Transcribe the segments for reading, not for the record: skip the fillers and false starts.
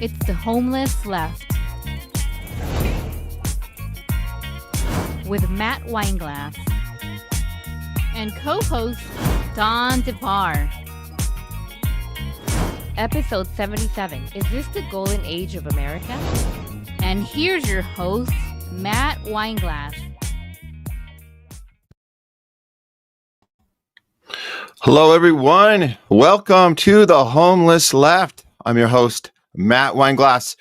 It's the Homeless Left with Matt Weinglass and co-host Don DeBar. Episode 77. Is this the golden age of America? And here's your host, Matt Weinglass. Hello, everyone. Welcome to the Homeless Left. I'm your host, Matt Weinglass.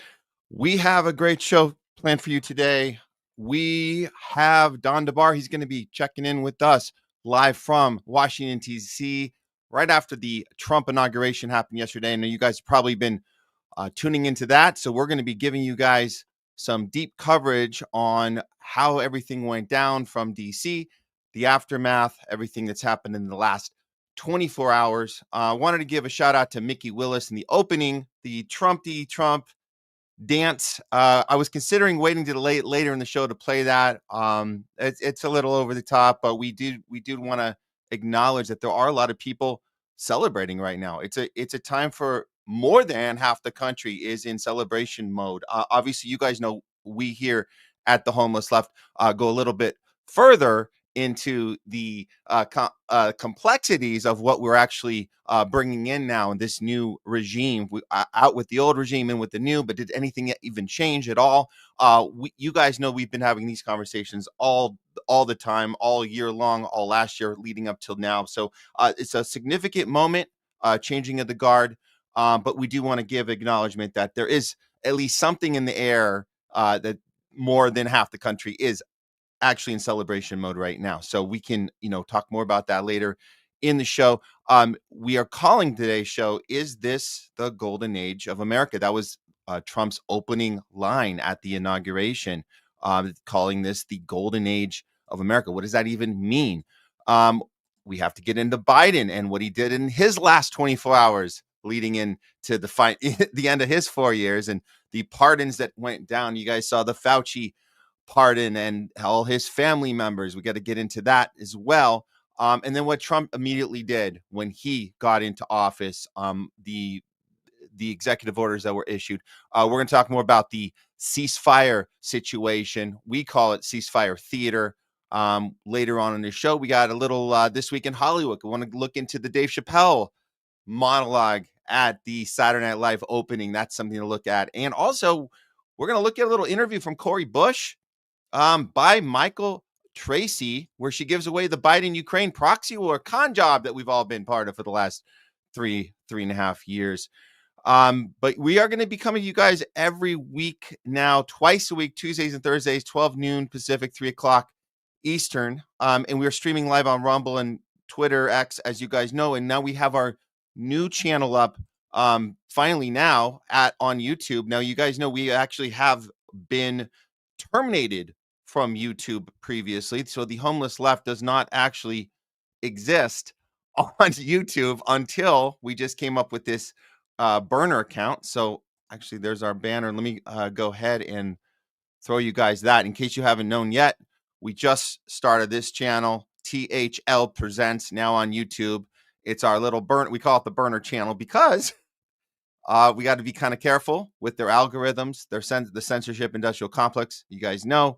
We have a great show planned for you today. We have Don DeBar. He's going to be checking in with us live from Washington, D.C., right after the Trump inauguration happened yesterday. I know you guys have probably been tuning into that. So we're going to be giving you guys some deep coverage on how everything went down from D.C., the aftermath, everything that's happened in the last 24 hours. I wanted to give a shout out to Mickey Willis in the opening, the Trump dance. I was considering waiting to later in the show to play that. It's a little over the top, but we did want to acknowledge that there are a lot of people celebrating right now. It's a time for more than half the country is in celebration mode. Obviously, you guys know we here at the Homeless Left go a little bit further into the complexities of what we're actually bringing in now in this new regime. Out with the old regime and with the new, but did anything even change at all? You guys know we've been having these conversations all the time, all year long, all last year leading up till now. So it's a significant moment, changing of the guard, but we do want to give acknowledgement that there is at least something in the air that more than half the country is actually in celebration mode right now. So we can, talk more about that later in the show. We are calling today's show, Is This the Golden Age of America? That was Trump's opening line at the inauguration, calling this the golden age of America. What does that even mean? We have to get into Biden and what he did in his last 24 hours leading into the end of his 4 years and the pardons that went down. You guys saw the Fauci pardon and all his family members. We got to get into that as well. And then what Trump immediately did when he got into office, the executive orders that were issued. We're going to talk more about the ceasefire situation. We call it ceasefire theater. Later on in the show, we got a little This Week in Hollywood. We want to look into the Dave Chappelle monologue at the Saturday Night Live opening. That's something to look at. And also, we're going to look at a little interview from Cori Bush by Michael Tracy, where she gives away the Biden-Ukraine proxy war con job that we've all been part of for the last three and a half years. But we are going to be coming to you guys every week now, twice a week, Tuesdays and Thursdays, 12 noon Pacific, 3 o'clock Eastern. And we are streaming live on Rumble and Twitter X, as you guys know. And now we have our new channel up finally now on YouTube. Now, you guys know we actually have been terminated from YouTube previously. So the Homeless Left does not actually exist on YouTube until we just came up with this burner account. So actually there's our banner. Let me go ahead and throw you guys that in case you haven't known yet. We just started this channel, THL Presents, now on YouTube. It's our little we call it the burner channel because we got to be kind of careful with their algorithms, the censorship industrial complex. You guys know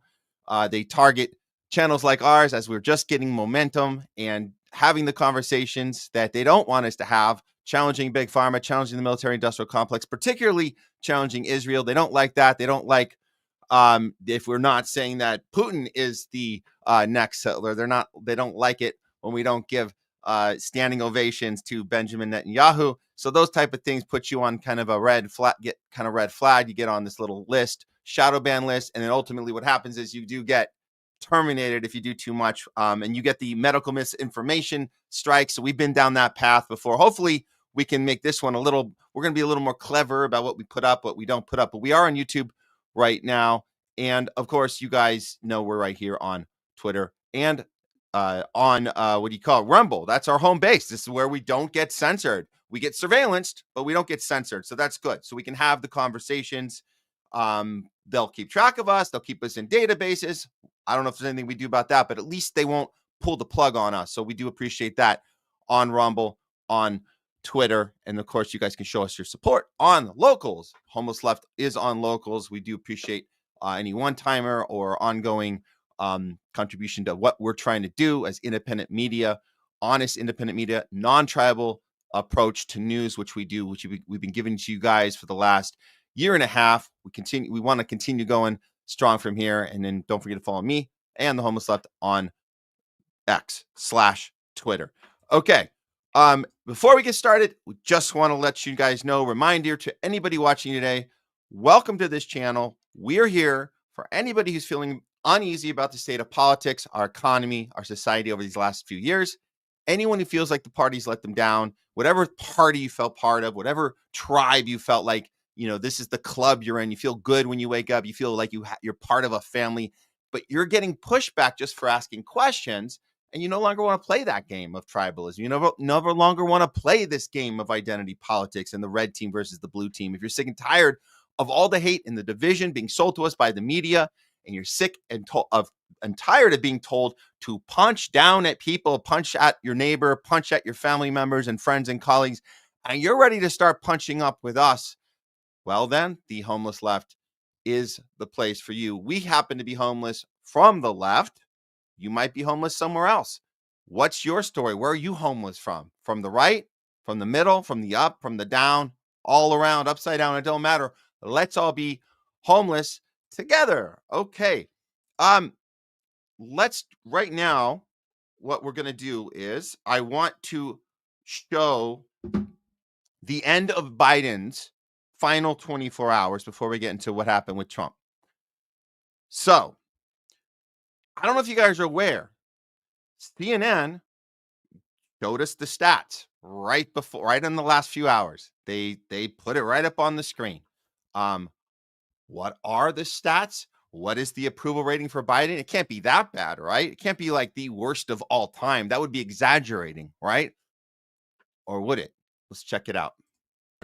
they target channels like ours as we're just getting momentum and having the conversations that they don't want us to have, challenging Big Pharma, challenging the military industrial complex, particularly challenging Israel. They don't like that. They don't like if we're not saying that Putin is the next Hitler. They don't like it when we don't give standing ovations to Benjamin Netanyahu. So those type of things put you on kind of a red flag. You get on this little list, shadow ban list, and then ultimately what happens is you do get terminated if you do too much, and you get the medical misinformation strike. So we've been down that path before. Hopefully we can make this one we're going to be a little more clever about what we put up, what we don't put up, but we are on YouTube right now. And of course, you guys know we're right here on Twitter and on Rumble. That's our home base. This is where we don't get censored. We get surveillanced, but we don't get censored. So that's good. So we can have the conversations. They'll keep track of us. They'll keep us in databases. I don't know if there's anything we do about that, but at least they won't pull the plug on us. So we do appreciate that on Rumble, on Twitter. And of course, you guys can show us your support on Locals. Homeless Left is on Locals. We do appreciate any one-timer or ongoing contribution to what we're trying to do as independent media, honest independent media, non-tribal approach to news, which we do, which we've been giving to you guys for the last year and a half. We want to continue going strong from here. And then don't forget to follow me and the Homeless Left on X/Twitter. Okay. Before we get started, we just want to let you guys know, reminder to anybody watching today, welcome to this channel. We're here for anybody who's feeling uneasy about the state of politics, our economy, our society over these last few years. Anyone who feels like the party's let them down, whatever party you felt part of, whatever tribe you felt like, this is the club you're in. You feel good when you wake up. You feel like you're part of a family, but you're getting pushback just for asking questions. And you no longer want to play that game of tribalism. You no longer want to play this game of identity politics and the red team versus the blue team. If you're sick and tired of all the hate and the division being sold to us by the media, and you're sick and tired of being told to punch down at people, punch at your neighbor, punch at your family members and friends and colleagues, and you're ready to start punching up with us, well then, the Homeless Left is the place for you. We happen to be homeless from the left. You might be homeless somewhere else. What's your story? Where are you homeless from? From the right, from the middle, from the up, from the down, all around, upside down, it don't matter. Let's all be homeless together. Okay. Let's right now, what we're going to do is I want to show the end of Biden's final 24 hours before we get into what happened with Trump. So, I don't know if you guys are aware, CNN showed us the stats right in the last few hours. They put it right up on the screen. What are the stats? What is the approval rating for Biden? It can't be that bad, right? It can't be like the worst of all time. That would be exaggerating, right? Or would it? Let's check it out.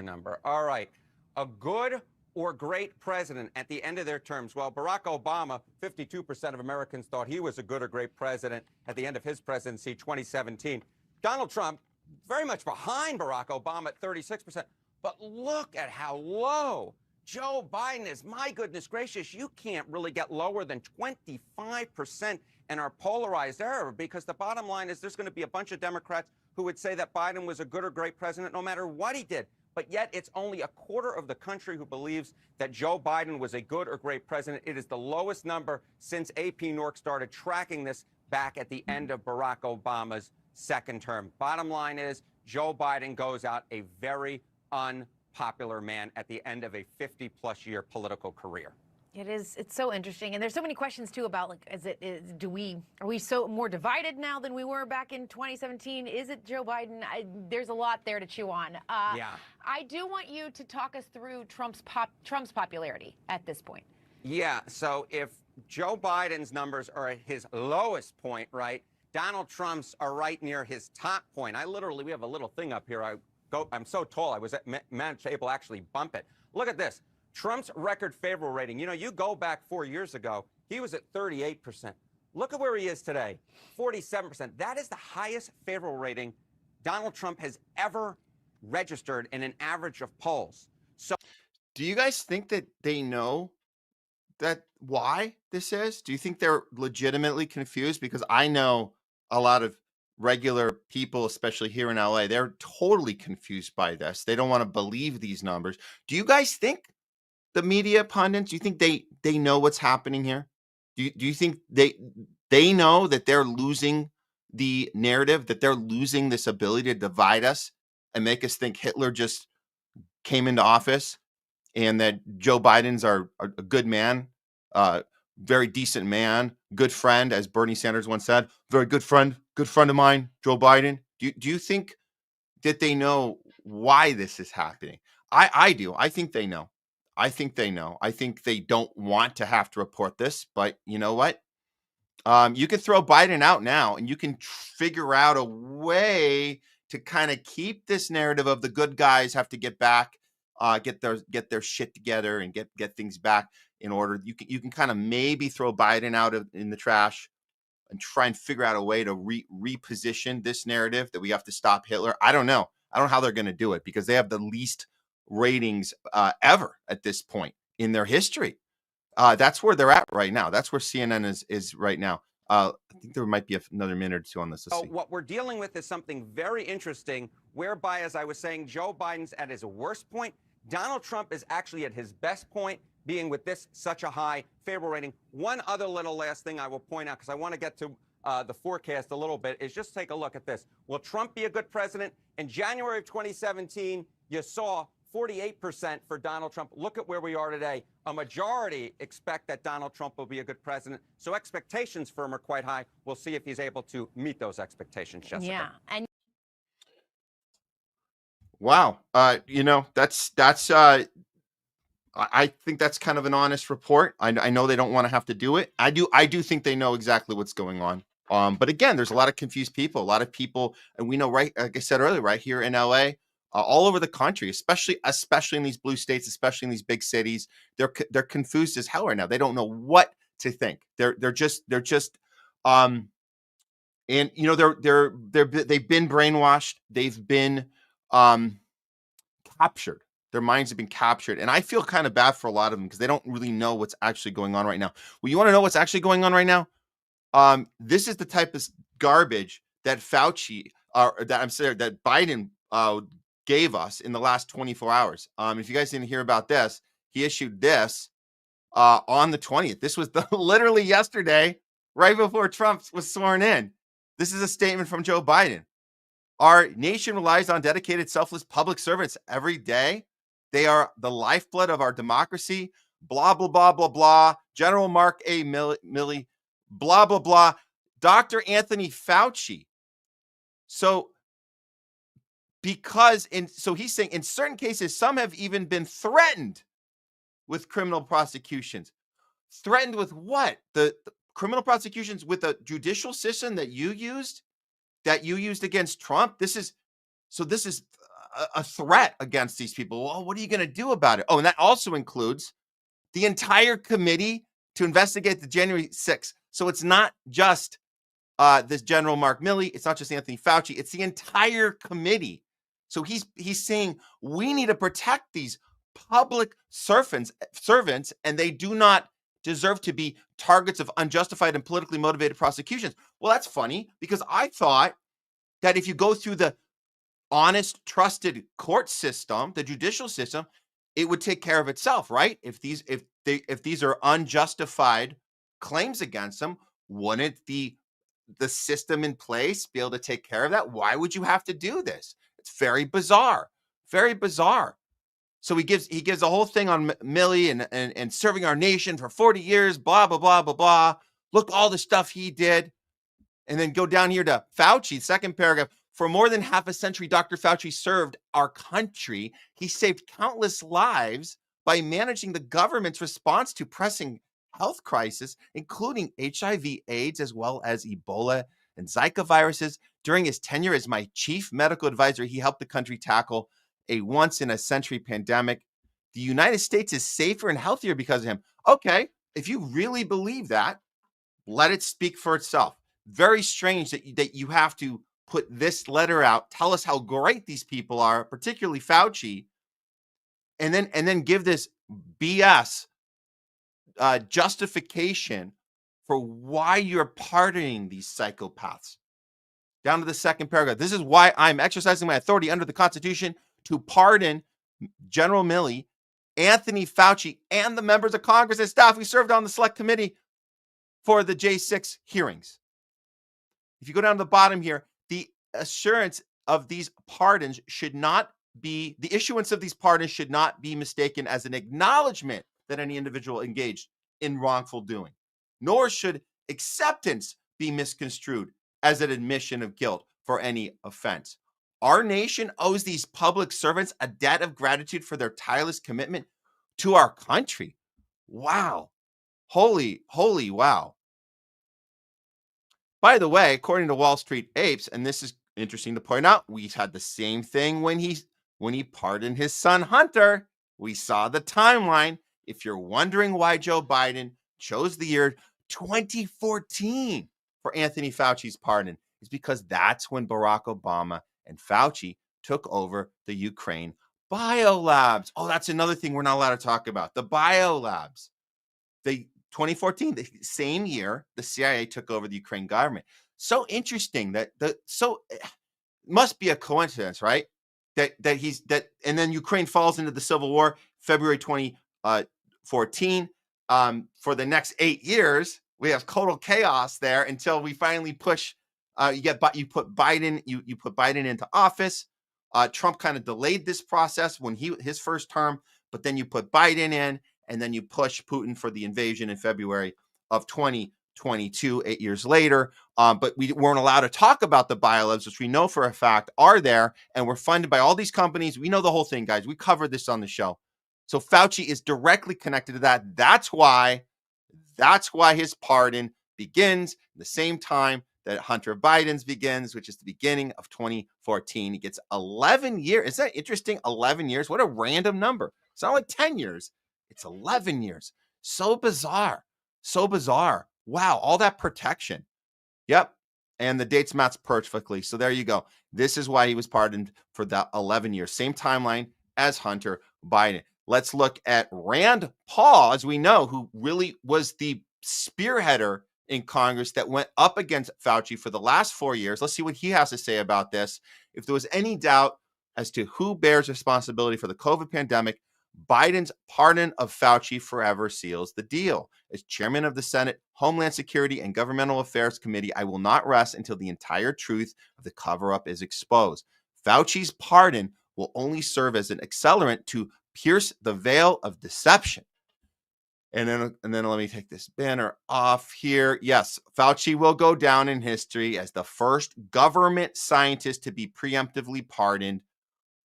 Number. All right. A good or great president at the end of their terms. Well, Barack Obama, 52% of Americans thought he was a good or great president at the end of his presidency, 2017. Donald Trump, very much behind Barack Obama at 36%. But look at how low Joe Biden is. My goodness gracious, you can't really get lower than 25% in our polarized era, because the bottom line is there's going to be a bunch of Democrats who would say that Biden was a good or great president no matter what he did. But yet it's only a quarter of the country who believes that Joe Biden was a good or great president. It is the lowest number since AP Nork started tracking this back at the end of Barack Obama's second term. Bottom line is Joe Biden goes out a very unpopular man at the end of a 50-plus year political career. It is. It's so interesting, and there's so many questions too about like, are we so more divided now than we were back in 2017? Is it Joe Biden? There's a lot there to chew on. Yeah. I do want you to talk us through Trump's popularity at this point. Yeah. So if Joe Biden's numbers are at his lowest point, right? Donald Trump's are right near his top point. We have a little thing up here. I'm so tall. I was managed to actually bump it. Look at this. Trump's record favorable rating. You go back 4 years ago, he was at 38%. Look at where he is today, 47%. That is the highest favorable rating Donald Trump has ever registered in an average of polls. So, do you guys think that they know that why this is? Do you think they're legitimately confused? Because I know a lot of regular people, especially here in LA, they're totally confused by this. They don't want to believe these numbers. Do you guys think the media pundits, do you think they know what's happening here? Do you think they know that they're losing the narrative, that they're losing this ability to divide us and make us think Hitler just came into office and that Joe Biden's a good man, very decent man, good friend, as Bernie Sanders once said, very good friend of mine, Joe Biden. Do you think that they know why this is happening? I do. I think they know. I think they don't want to have to report this, but you know what? You can throw Biden out now and you can figure out a way to kind of keep this narrative of the good guys have to get back, get their shit together and get things back in order. You can kind of maybe throw Biden out in the trash and try and figure out a way to reposition this narrative that we have to stop Hitler. I don't know. I don't know how they're going to do it because they have the least ratings ever at this point in their history. That's where they're at right now. That's where CNN is right now. I think there might be another minute or two on this. Let's see. What we're dealing with is something very interesting, whereby, as I was saying, Joe Biden's at his worst point. Donald Trump is actually at his best point, being with this such a high favorable rating. One other little last thing I will point out, because I want to get to the forecast a little bit, is just take a look at this. Will Trump be a good president? In January of 2017, you saw 48% for Donald Trump. Look at where we are today. A majority expect that Donald Trump will be a good president. So expectations for him are quite high. We'll see if he's able to meet those expectations, Jessica. Yeah. And Wow. I think that's kind of an honest report. I know they don't want to have to do it. I do think they know exactly what's going on. But again, there's a lot of confused people, a lot of people, and we know, right, like I said earlier, right here in LA, all over the country, especially in these blue states, especially in these big cities, they're confused as hell right now. They don't know what to think. They've been brainwashed. They've been captured. Their minds have been captured. And I feel kind of bad for a lot of them because they don't really know what's actually going on right now. Well, you want to know what's actually going on right now? This is the type of garbage that that Biden gave us in the last 24 hours. If you guys didn't hear about this, he issued this on the 20th. This was literally yesterday, right before Trump was sworn in. This is a statement from Joe Biden. Our nation relies on dedicated, selfless public servants every day. They are the lifeblood of our democracy. Blah, blah, blah, blah, blah. General Mark A. Milley, blah, blah, blah. Dr. Anthony Fauci. So he's saying in certain cases, some have even been threatened with criminal prosecutions. Threatened with what? The criminal prosecutions with a judicial system that you used against Trump. This is a threat against these people. Well, what are you going to do about it? Oh, and that also includes the entire committee to investigate the January 6th. So it's not just this General Mark Milley. It's not just Anthony Fauci. It's the entire committee. So he's saying we need to protect these public servants, and they do not deserve to be targets of unjustified and politically motivated prosecutions. Well, that's funny because I thought that if you go through the honest, trusted court system, the judicial system, it would take care of itself, right? If these are unjustified claims against them, wouldn't the system in place be able to take care of that? Why would you have to do this? It's very bizarre, very bizarre. So he gives a whole thing on Milley and serving our nation for 40 years, blah, blah, blah, blah, blah. Look, all the stuff he did. And then go down here to Fauci, second paragraph. For more than half a century, Dr. Fauci served our country. He saved countless lives by managing the government's response to pressing health crisis, including HIV, AIDS, as well as Ebola and Zika viruses. During his tenure as my chief medical advisor, he helped the country tackle a once-in-a-century pandemic. The United States is safer and healthier because of him. Okay, if you really believe that, let it speak for itself. Very strange that you have to put this letter out, tell us how great these people are, particularly Fauci, and then give this BS justification for why you're pardoning these psychopaths. Down to the second paragraph. This is why I'm exercising my authority under the Constitution to pardon General Milley, Anthony Fauci, and the members of Congress and staff who served on the select committee for the J6 hearings. If you go down to the bottom here, the issuance of these pardons should not be mistaken as an acknowledgement that any individual engaged in wrongful doing, nor should acceptance be misconstrued as an admission of guilt for any offense. Our nation owes these public servants a debt of gratitude for their tireless commitment to our country. Wow. Holy wow. By the way, according to Wall Street Apes, and this is interesting to point out, we had the same thing when he pardoned his son Hunter. We saw the timeline. If you're wondering why Joe Biden chose the year 2014 for Anthony Fauci's pardon, it's because that's when Barack Obama and Fauci took over the Ukraine biolabs. Oh, that's another thing we're not allowed to talk about. The biolabs. 2014, the same year, the CIA took over the Ukraine government. So interesting that must be a coincidence, right? And then Ukraine falls into the civil war, February 2014. For the next 8 years, we have total chaos there until we finally push. You put Biden into office. Trump kind of delayed this process when his first term, but then you put Biden in, and then you push Putin for the invasion in February of 2022, 8 years later. But we weren't allowed to talk about the biolabs, which we know for a fact are there, and we're funded by all these companies. We know the whole thing, guys. We covered this on the show. So Fauci is directly connected to that. That's why his pardon begins the same time that Hunter Biden's begins, which is the beginning of 2014. He gets 11 years. Is that interesting? 11 years. What a random number. It's not like 10 years. It's 11 years. So bizarre. So bizarre. Wow. All that protection. Yep. And the dates match perfectly. So there you go. This is why he was pardoned for that 11 years. Same timeline as Hunter Biden. Let's look at Rand Paul, as we know, who really was the spearheader in Congress that went up against Fauci for the last 4 years. Let's see what he has to say about this. If there was any doubt as to who bears responsibility for the COVID pandemic, Biden's pardon of Fauci forever seals the deal. As chairman of the Senate Homeland Security and Governmental Affairs Committee, I will not rest until the entire truth of the cover-up is exposed. Fauci's pardon will only serve as an accelerant to pierce the veil of deception. And then let me take this banner off here. Yes, Fauci will go down in history as the first government scientist to be preemptively pardoned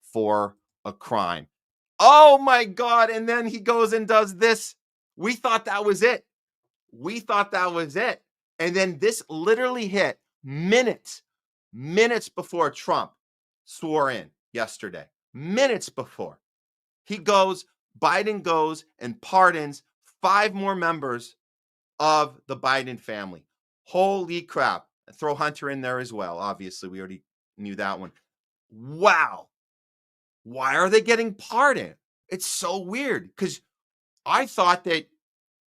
for a crime. Oh my God. And then he goes and does this. We thought that was it. And then this literally hit minutes before Trump swore in yesterday. Minutes before. Biden goes and pardons 5 more members of the Biden family. Holy crap. Throw Hunter in there as well. Obviously, we already knew that one. Wow. Why are they getting pardoned? It's so weird because I thought that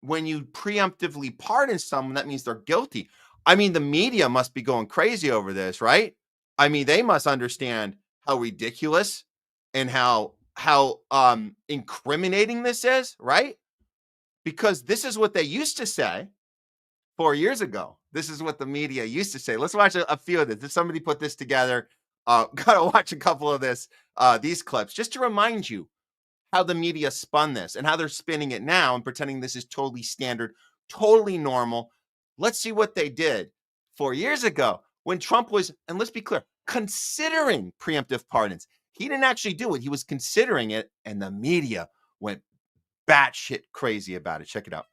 when you preemptively pardon someone, that means they're guilty. I mean, the media must be going crazy over this, right? I mean, they must understand how ridiculous and how incriminating this is, right? Because this is what they used to say 4 years ago. This is what the media used to say. Let's watch a few of this. If somebody put this together, gotta watch a couple of these clips just to remind you how the media spun this and how they're spinning it now and pretending this is totally standard, totally normal. Let's see what they did 4 years ago when Trump was, and let's be clear, considering preemptive pardons. He didn't actually do it. He was considering it, and the media went batshit crazy about it. Check it out.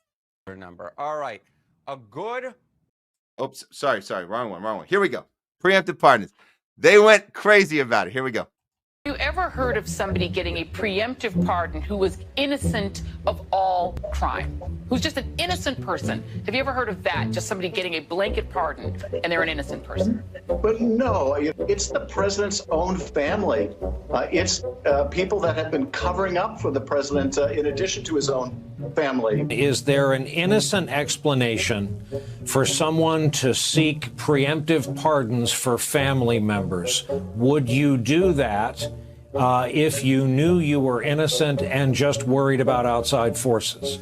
Number. All right. A good. Oops. Sorry. Wrong one. Here we go. Preemptive pardons. They went crazy about it. Here we go. Have you ever heard of somebody getting a preemptive pardon who was innocent of all crime? Who's just an innocent person? Have you ever heard of that? Just somebody getting a blanket pardon and they're an innocent person? But no, it's the president's own family. It's people that have been covering up for the president in addition to his own family. Is there an innocent explanation for someone to seek preemptive pardons for family members? Would you do that if you knew you were innocent and just worried about outside forces?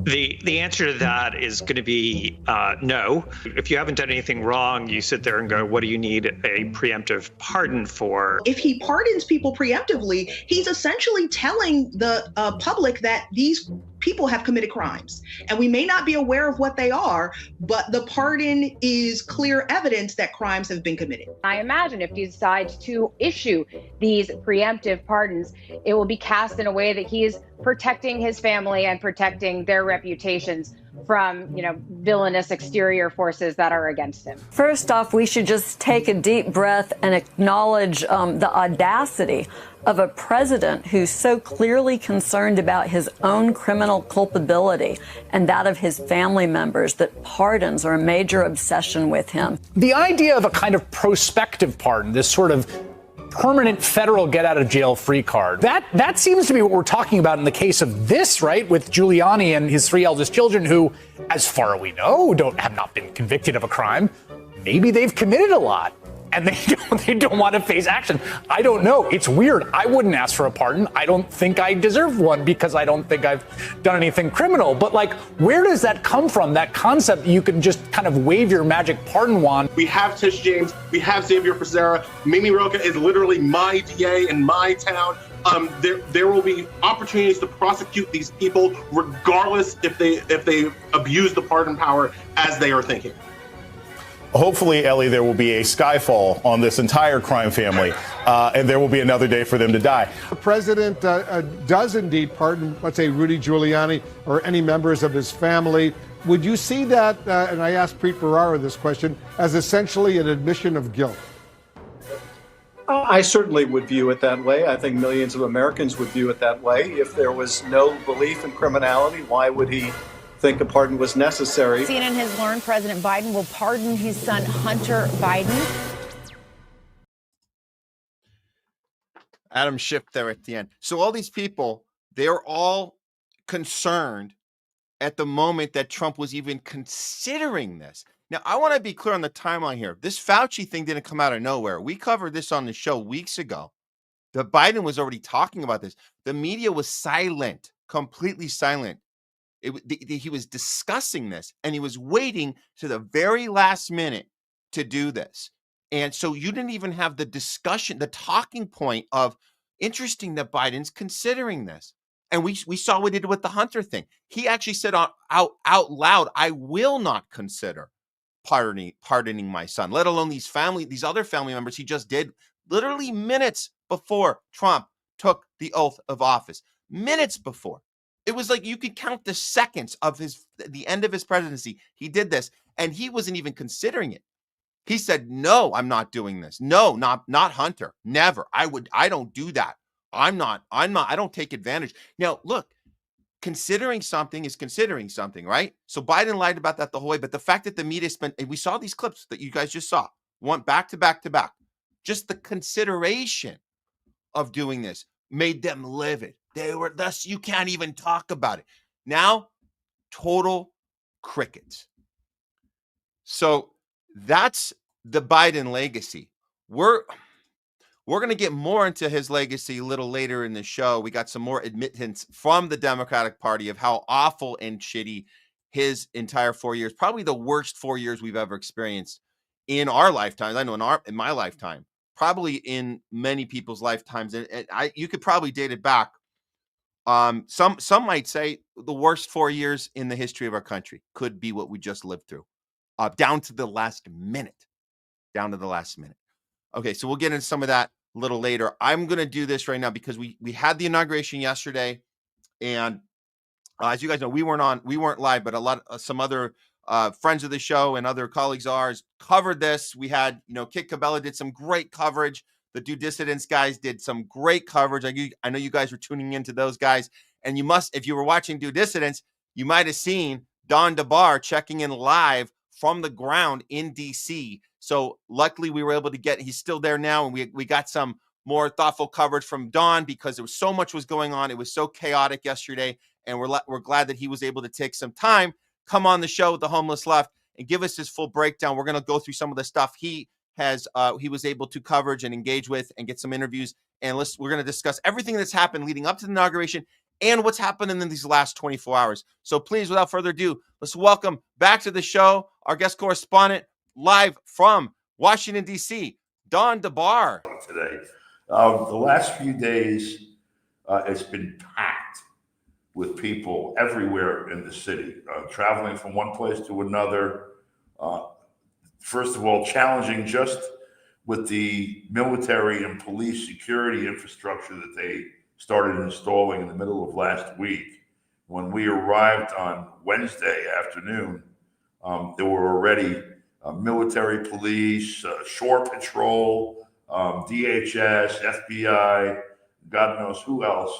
The answer to that is going to be no. If you haven't done anything wrong, you sit there and go, what do you need a preemptive pardon for? If he pardons people preemptively, he's essentially telling the public that these people have committed crimes. And we may not be aware of what they are, but the pardon is clear evidence that crimes have been committed. I imagine if he decides to issue these preemptive pardons, it will be cast in a way that he is protecting his family and protecting their reputations from, villainous exterior forces that are against him. First off, we should just take a deep breath and acknowledge the audacity of a president who's so clearly concerned about his own criminal culpability and that of his family members that pardons are a major obsession with him. The idea of a kind of prospective pardon, this sort of permanent federal get-out-of-jail-free card, that seems to be what we're talking about in the case of this, right, with Giuliani and his 3 eldest children who, as far as we know, have not been convicted of a crime. Maybe they've committed a lot, and they don't want to face action. I don't know. It's weird. I wouldn't ask for a pardon. I don't think I deserve one because I don't think I've done anything criminal. But, where does that come from, that concept that you can just kind of wave your magic pardon wand? We have Tish James. We have Xavier Becerra. Mimi Roca is literally my DA in my town. There will be opportunities to prosecute these people regardless if they abuse the pardon power as they are thinking. Hopefully, Ellie, there will be a skyfall on this entire crime family, and there will be another day for them to die. The president does indeed pardon, let's say, Rudy Giuliani or any members of his family. Would you see that, and I asked Preet Bharara this question, as essentially an admission of guilt? I certainly would view it that way. I think millions of Americans would view it that way. If there was no belief in criminality, why would he think a pardon was necessary? CNN has learned President Biden will pardon his son Hunter Biden. Adam Schiff there at the end. So all these people, they're all concerned at the moment that Trump was even considering this. Now, I want to be clear on the timeline here. This Fauci thing didn't come out of nowhere. We covered this on the show weeks ago. The Biden was already talking about this. The media was silent, completely silent. He was discussing this, and he was waiting to the very last minute to do this. And so you didn't even have the discussion, the talking point of interesting that Biden's considering this. And we saw what he did with the Hunter thing. He actually said out loud, I will not consider pardoning my son, let alone these other family members he just did literally minutes before Trump took the oath of office. Minutes before. It was like you could count the seconds of the end of his presidency. He did this, and he wasn't even considering it. He said, no, I'm not doing this. No, not Hunter. Never. I don't do that. I don't take advantage. Now, look, considering something is considering something, right? So Biden lied about that the whole way, but the fact that the media and we saw these clips that you guys just saw, one back to back to back, just the consideration of doing this made them livid. They were thus, you can't even talk about it. Now, total crickets. So that's the Biden legacy. We're going to get more into his legacy a little later in the show. We got some more admittance from the Democratic Party of how awful and shitty his entire 4 years, probably the worst 4 years we've ever experienced in our lifetimes. I know in my lifetime, probably in many people's lifetimes. And you could probably date it back. Some might say the worst 4 years in the history of our country could be what we just lived through, down to the last minute. Okay, so we'll get into some of that a little later. I'm going to do this right now because we had the inauguration yesterday, and as you guys know, we weren't live, but some other friends of the show and other colleagues of ours covered this. We had, Kit Cabela did some great coverage. The Due Dissidents guys did some great coverage. I know you guys were tuning into those guys, and if you were watching Due Dissidents, you might have seen Don DeBar checking in live from the ground in DC. So luckily we were able to he's still there now. And we got some more thoughtful coverage from Don because there was so much was going on. It was so chaotic yesterday. And we're glad that he was able to take some time, come on the show with the Homeless Left and give us his full breakdown. We're going to go through some of the stuff he was able to coverage and engage with and get some interviews. And we're going to discuss everything that's happened leading up to the inauguration and what's happened in these last 24 hours. So please, without further ado, let's welcome back to the show our guest correspondent live from Washington, D.C., Don DeBar. Today. The last few days, it's been packed with people everywhere in the city, traveling from one place to another. First of all, challenging just with the military and police security infrastructure that they started installing in the middle of last week. When we arrived on Wednesday afternoon, there were already military police, shore patrol, DHS, FBI, God knows who else,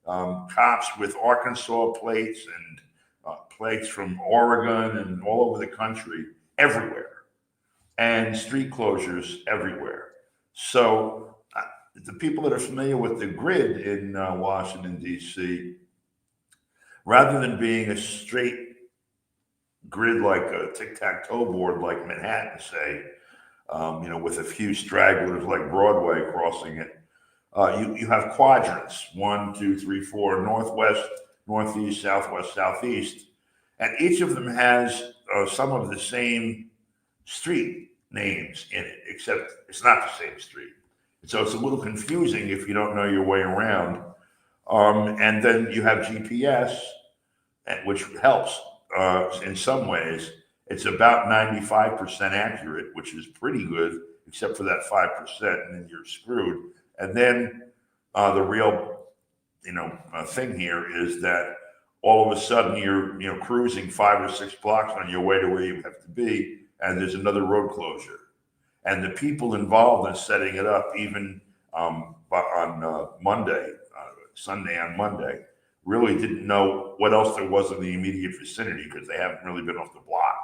cops with Arkansas plates and plates from Oregon and all over the country, everywhere, and street closures everywhere. So the people that are familiar with the grid in Washington, D.C., rather than being a straight grid like a tic-tac-toe board like Manhattan, say, with a few stragglers like Broadway crossing it, you have quadrants, 1, 2, 3, 4, northwest, northeast, southwest, southeast. And each of them has some of the same street names in it, except it's not the same street. So it's a little confusing if you don't know your way around. And then you have GPS, which helps in some ways. It's about 95% accurate, which is pretty good, except for that 5%, and then you're screwed. And then the real, thing here is that all of a sudden you're cruising 5 or 6 blocks on your way to where you have to be, and there's another road closure. And the people involved in setting it up, even on Monday, Sunday on Monday, really didn't know what else there was in the immediate vicinity because they haven't really been off the block.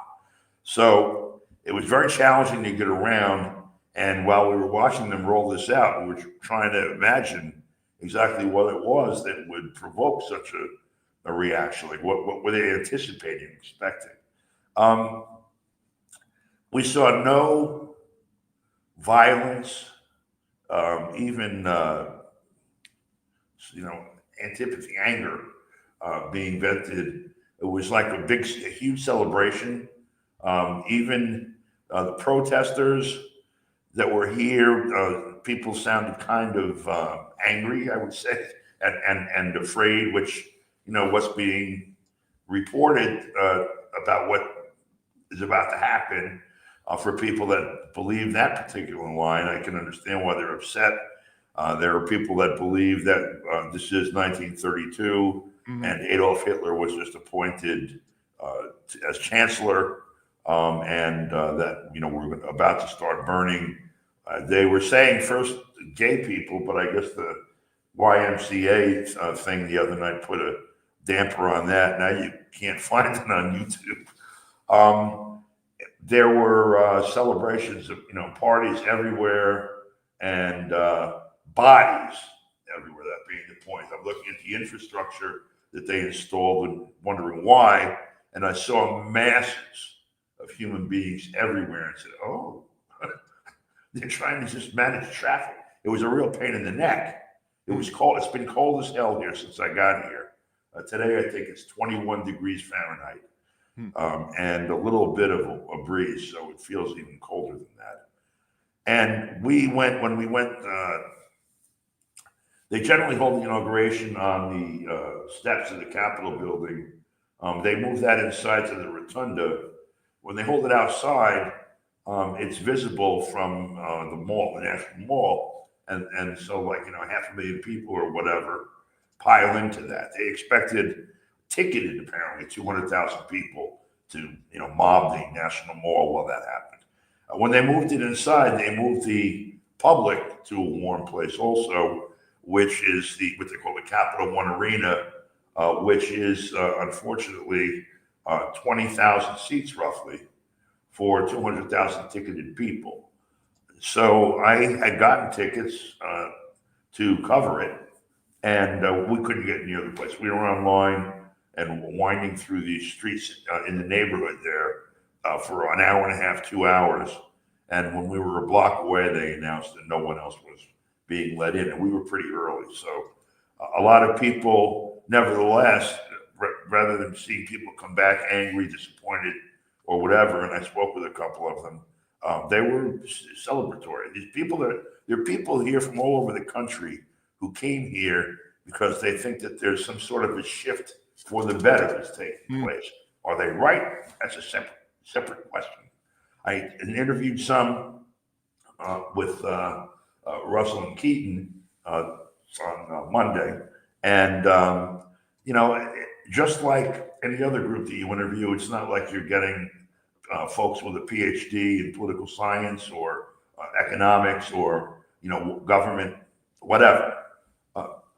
So it was very challenging to get around. And while we were watching them roll this out, we were trying to imagine exactly what it was that would provoke such a reaction. Like what were they anticipating, expecting? We saw no violence, even antipathy, anger being vented. It was like a huge celebration. Even the protesters that were here, people sounded kind of angry, I would say, and afraid, which, what's being reported about what is about to happen. For people that believe that particular line, I can understand why they're upset. There are people that believe that this is 1932 and Adolf Hitler was just appointed as chancellor, and that we're about to start burning. They were saying first gay people, but I guess the YMCA thing the other night put a damper on that. Now you can't find it on YouTube. There were celebrations of parties everywhere and bodies everywhere. That being the point, I'm looking at the infrastructure that they installed and wondering why, and I saw masses of human beings everywhere and said, "Oh, they're trying to just manage traffic." It was a real pain in the neck. It was cold. It's been cold as hell here since I got here. Today, I think it's 21 degrees Fahrenheit. And a little bit of a breeze, so it feels even colder than that. And when we went, they generally hold the inauguration on the steps of the Capitol building. They moved that inside to the rotunda. When they hold it outside, it's visible from the mall, the National Mall, and so 500,000 people or whatever pile into that. They expected ticketed apparently 200,000 people to mob the National Mall while that happened. When they moved it inside, they moved the public to a warm place also, which is what they call the Capital One Arena, which is unfortunately 20,000 seats roughly for 200,000 ticketed people. So I had gotten tickets to cover it, and we couldn't get near the place. We were online and winding through these streets in the neighborhood there for an hour and a half, 2 hours. And when we were a block away, they announced that no one else was being let in, and we were pretty early. So a lot of people, nevertheless, rather than seeing people come back angry, disappointed, or whatever, and I spoke with a couple of them, they were celebratory. There are people here from all over the country who came here because they think that there's some sort of a shift for the better that's taking place. Are they right? That's a separate question. I interviewed some with Russell and Keaton on Monday. And, just like any other group that you interview, it's not like you're getting folks with a PhD in political science or economics or, government, whatever.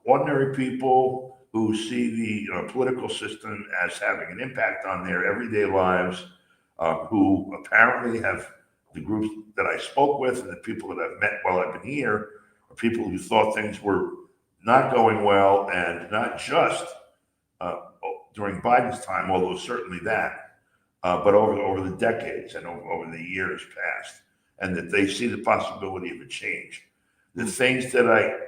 Ordinary people who see the political system as having an impact on their everyday lives, who apparently have the groups that I spoke with and the people that I've met while I've been here are people who thought things were not going well, and not just during Biden's time, although certainly that, but over the decades and over the years past, and that they see the possibility of a change. The things that I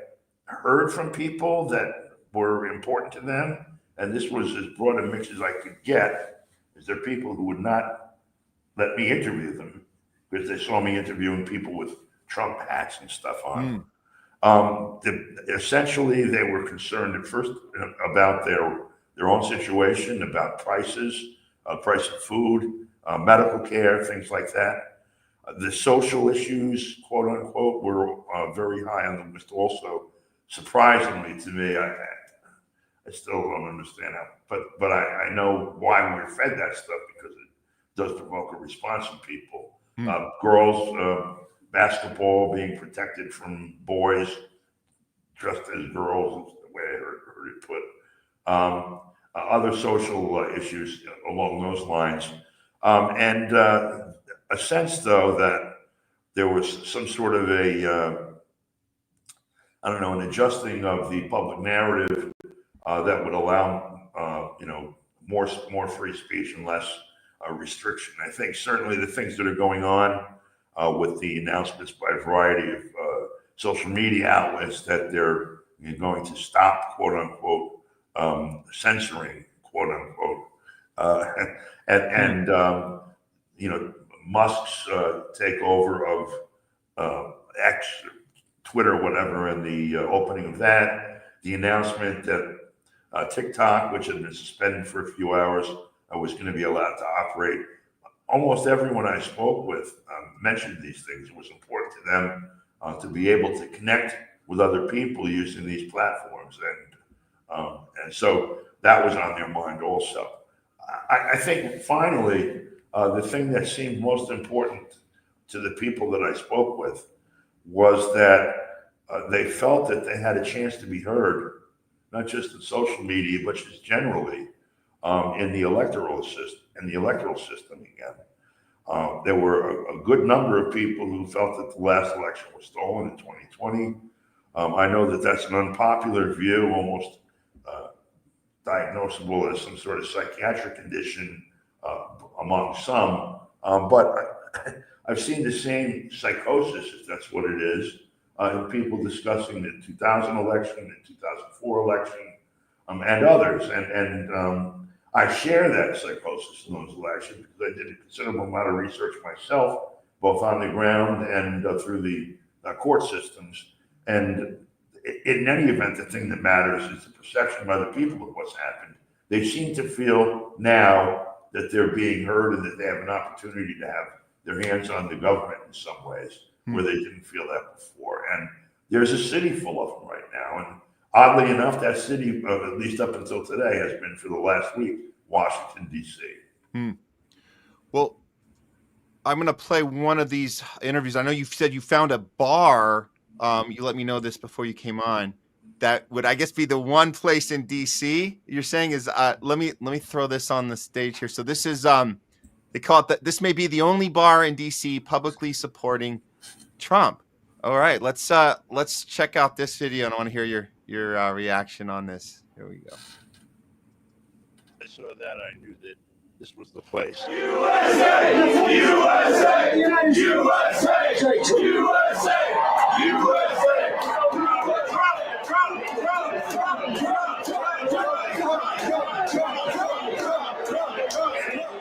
heard from people that were important to them, and this was as broad a mix as I could get, is there people who would not let me interview them because they saw me interviewing people with Trump hats and stuff on. Essentially, they were concerned at first about their own situation, about prices, price of food, medical care, things like that. The social issues, quote unquote, were very high on the list also. Surprisingly to me, I still don't understand how, but I know why we're fed that stuff, because it does provoke a response in people. Girls, basketball being protected from boys dressed as girls, is the way I heard it put. Other social issues along those lines. And a sense, though, that there was some sort of an adjusting of the public narrative that would allow, more free speech and less restriction. I think certainly the things that are going on with the announcements by a variety of social media outlets that they're going to stop, quote unquote, censoring, quote unquote, and Musk's takeover of X, Twitter, whatever, and the opening of that, the announcement that TikTok, which had been suspended for a few hours, was going to be allowed to operate. Almost everyone I spoke with mentioned these things. It was important to them to be able to connect with other people using these platforms, and so that was on their mind also. I think finally, the thing that seemed most important to the people that I spoke with was that they felt that they had a chance to be heard, not just in social media, but just generally in the electoral system again. There were a good number of people who felt that the last election was stolen in 2020. I know that that's an unpopular view, almost diagnosable as some sort of psychiatric condition among some, but I've seen the same psychosis, if that's what it is, in people discussing the 2000 election, the 2004 election, and others. And I share that psychosis in those elections because I did a considerable amount of research myself, both on the ground and through the court systems. And in any event, the thing that matters is the perception by the people of what's happened. They seem to feel now that they're being heard and that they have an opportunity to have their hands on the government in some ways where they didn't feel that before. And there's a city full of them right now. And oddly enough, that city, at least up until today, has been for the last week, Washington, D.C. Well, I'm going to play one of these interviews. I know you said you found a bar. You let me know this before you came on. That would, I guess, be the one place in D.C. You're saying is. Let me throw this on the stage here. So this is they call it this may be the only bar in D.C. publicly supporting Trump. All right, let's check out this video, and I want to hear your reaction on this. Here we go. I saw that, I knew that this was the place. USA! USA! USA! USA! USA!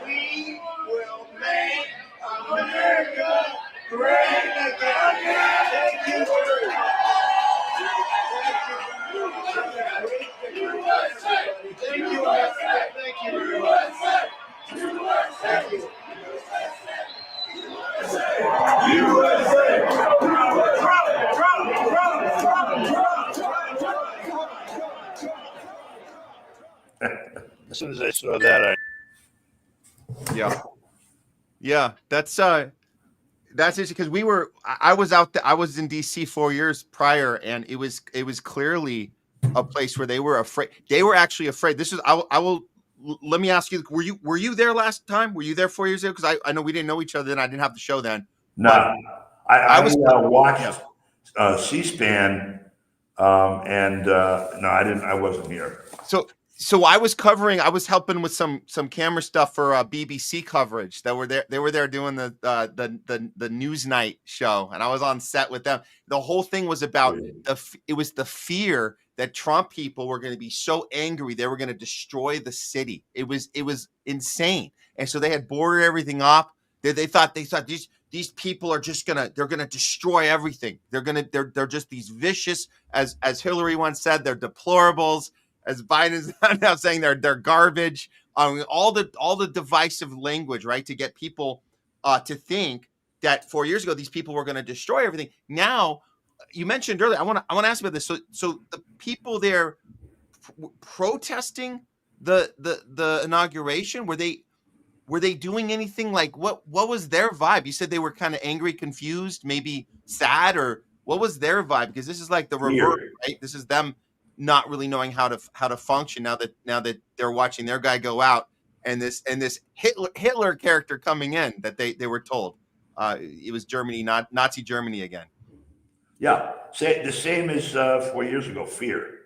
We will make America great again. Thank you very much. Thank you, USA. Thank you, USA. Thank you, USA. Thank you. USA. USA. As soon as I saw that, Yeah, that's interesting because I was I was in DC 4 years prior, and it was clearly a place where they were afraid. They were actually afraid. This is I will let me ask you, were you there last time? Were you there 4 years ago? Because I know we didn't know each other then. I didn't have the show then. no, I was watched C-SPAN, and no, I didn't. I wasn't here. So I was helping with some camera stuff for BBC coverage that were there. They were there doing the Newsnight show, and I was on set with them. The whole thing was about it was the fear that Trump people were going to be so angry they were going to destroy the city. It was insane, and so they had boarded everything up. They thought these people are just they're gonna destroy everything. They're just these vicious, as Hillary once said, they're deplorables. As Biden's now saying they're garbage. All the divisive language, right, to get people to think that 4 years ago these people were going to destroy everything. Now, you mentioned earlier, I want to ask about this. So the people there protesting the inauguration, were they doing anything? Like what was their vibe? You said they were kind of angry, confused, maybe sad, or what was their vibe? Because this is like the reverse, right? This is them not really knowing how to function now that they're watching their guy go out, and this Hitler character coming in that they were told it was Germany, not Nazi Germany again. Yeah, the same as 4 years ago. Fear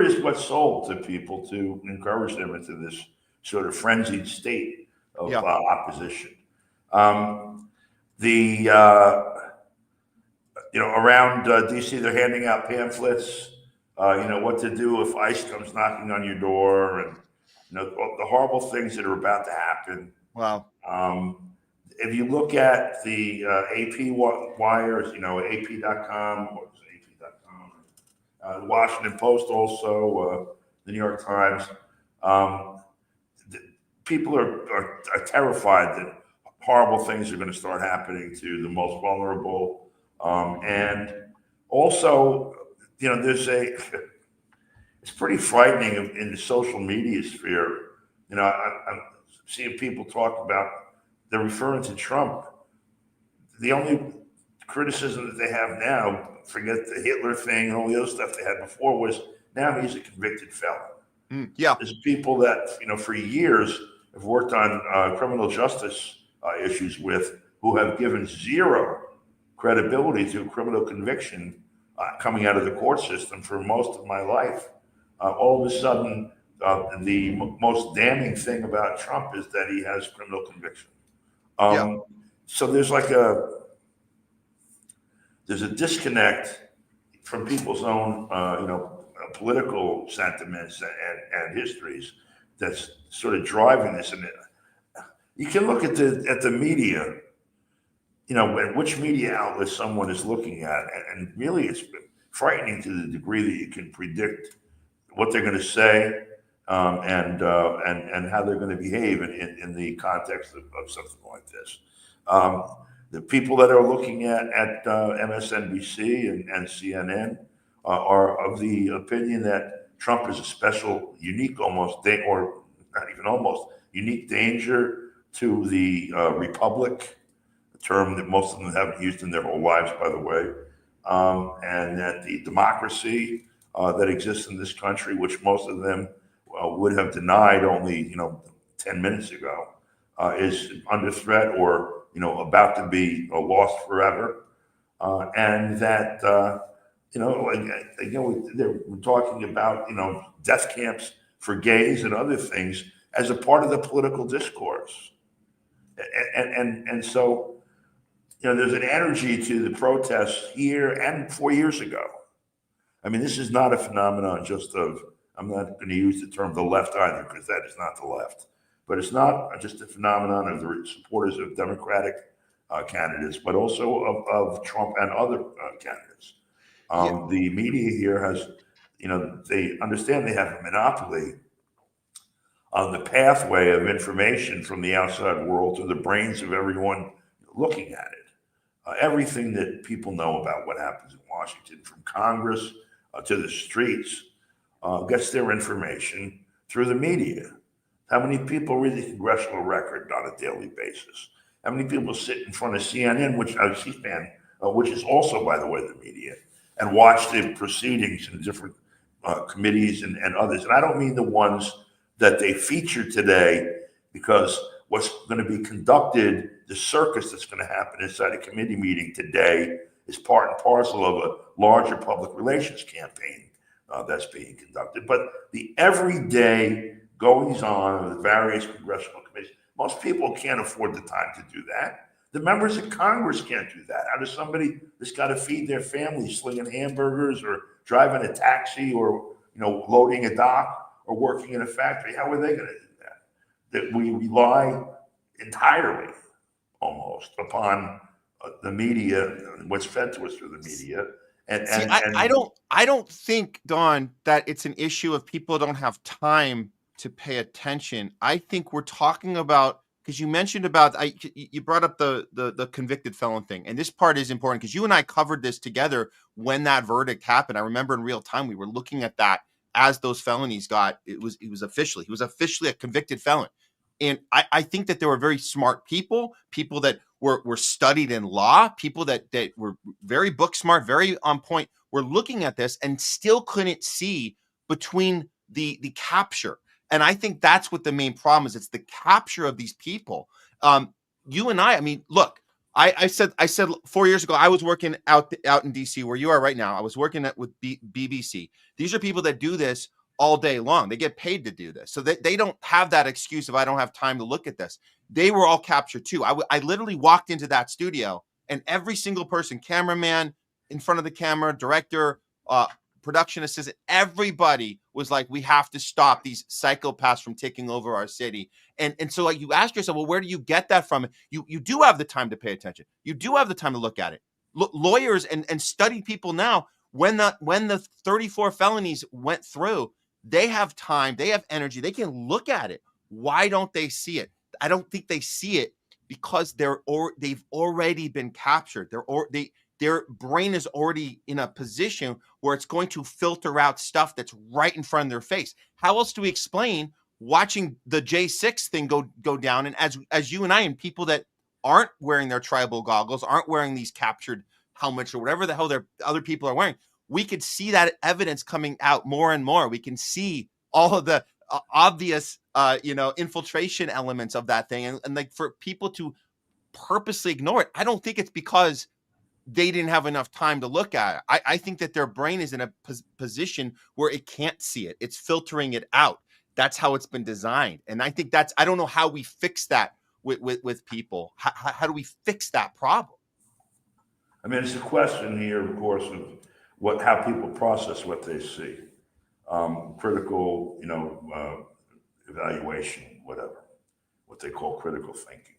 is what's sold to people to encourage them into this sort of frenzied state of opposition. Around DC, they're handing out pamphlets. What to do if ICE comes knocking on your door, and the horrible things that are about to happen. Wow. If you look at the AP wires, AP.com, or AP.com, the Washington Post, also the New York Times, people are terrified that horrible things are going to start happening to the most vulnerable, and also. It's pretty frightening in the social media sphere. I'm seeing people talk about, they're referring to Trump. The only criticism that they have now, forget the Hitler thing and all the other stuff they had before, was now he's a convicted felon. There's people that, for years have worked on criminal justice issues with, who have given zero credibility to a criminal conviction coming out of the court system for most of my life. All of a sudden, the most damning thing about Trump is that he has criminal conviction. So there's a disconnect from people's own, political sentiments and histories that's sort of driving this. And you can look at the media. Which media outlet someone is looking at, and really it's frightening to the degree that you can predict what they're going to say and how they're going to behave in the context of something like this. The people that are looking at MSNBC and CNN are of the opinion that Trump is a special, unique, or not even almost, unique danger to the republic, a term that most of them haven't used in their whole lives, by the way, and that the democracy that exists in this country, which most of them would have denied only 10 minutes ago, is under threat or about to be lost forever, and that we're talking about death camps for gays and other things as a part of the political discourse, and so there's an energy to the protests here and 4 years ago. I mean, this is not a phenomenon just of, I'm not going to use the term the left either, because that is not the left. But it's not just a phenomenon of the supporters of Democratic candidates, but also of Trump and other candidates. The media here has, they understand they have a monopoly on the pathway of information from the outside world to the brains of everyone looking at it. Everything that people know about what happens in Washington, from Congress to the streets, gets their information through the media? How many people read the Congressional Record on a daily basis? How many people sit in front of CNN, C-SPAN, which is also, by the way, the media, and watch the proceedings in different committees and others? And I don't mean the ones that they feature today, because what's going to be conducted, the circus that's going to happen inside a committee meeting today, is part and parcel of a larger public relations campaign that's being conducted. But the everyday goings on of the various congressional committees, most people can't afford the time to do that. The members of Congress can't do that. How does somebody that's got to feed their family slinging hamburgers or driving a taxi or loading a dock or working in a factory, how are they going to do that? That we rely entirely, almost, upon the media, what's fed to us through the media. I don't think, Don, that it's an issue of people don't have time to pay attention. I think we're talking about, because you mentioned about, you brought up the convicted felon thing, and this part is important because you and I covered this together when that verdict happened. I remember in real time we were looking at that as those felonies he was officially a convicted felon. And I think that there were very smart people that were studied in law, people that were very book smart, very on point, were looking at this and still couldn't see between the capture. And I think that's what the main problem is. It's the capture of these people. You and I mean, look, I said 4 years ago, I was working out in DC where you are right now. I was working with BBC. These are people that do this all day long. They get paid to do this. So they don't have that excuse of, I don't have time to look at this. They were all captured too. I literally walked into that studio and every single person, cameraman in front of the camera, director, production assistant, everybody was like, we have to stop these psychopaths from taking over our city. And so like you ask yourself, well, where do you get that from? You do have the time to pay attention. You do have the time to look at it. Lawyers and studied people now, when the 34 felonies went through, they have time, they have energy, they can look at it. Why don't they see it? I don't think they see it because they've already been captured. Their brain is already in a position where it's going to filter out stuff that's right in front of their face. How else do we explain watching the J6 thing go down? And as you and I and people that aren't wearing their tribal goggles, aren't wearing these captured helmets or whatever the hell their other people are wearing, we could see that evidence coming out more and more. We can see all of the obvious, infiltration elements of that thing. And like for people to purposely ignore it, I don't think it's because they didn't have enough time to look at it. I think that their brain is in a position where it can't see it. It's filtering it out. That's how it's been designed. And I think I don't know how we fix that with people. How do we fix that problem? I mean, it's a question here, of course, of how people process what they see. Critical, evaluation, whatever, what they call critical thinking.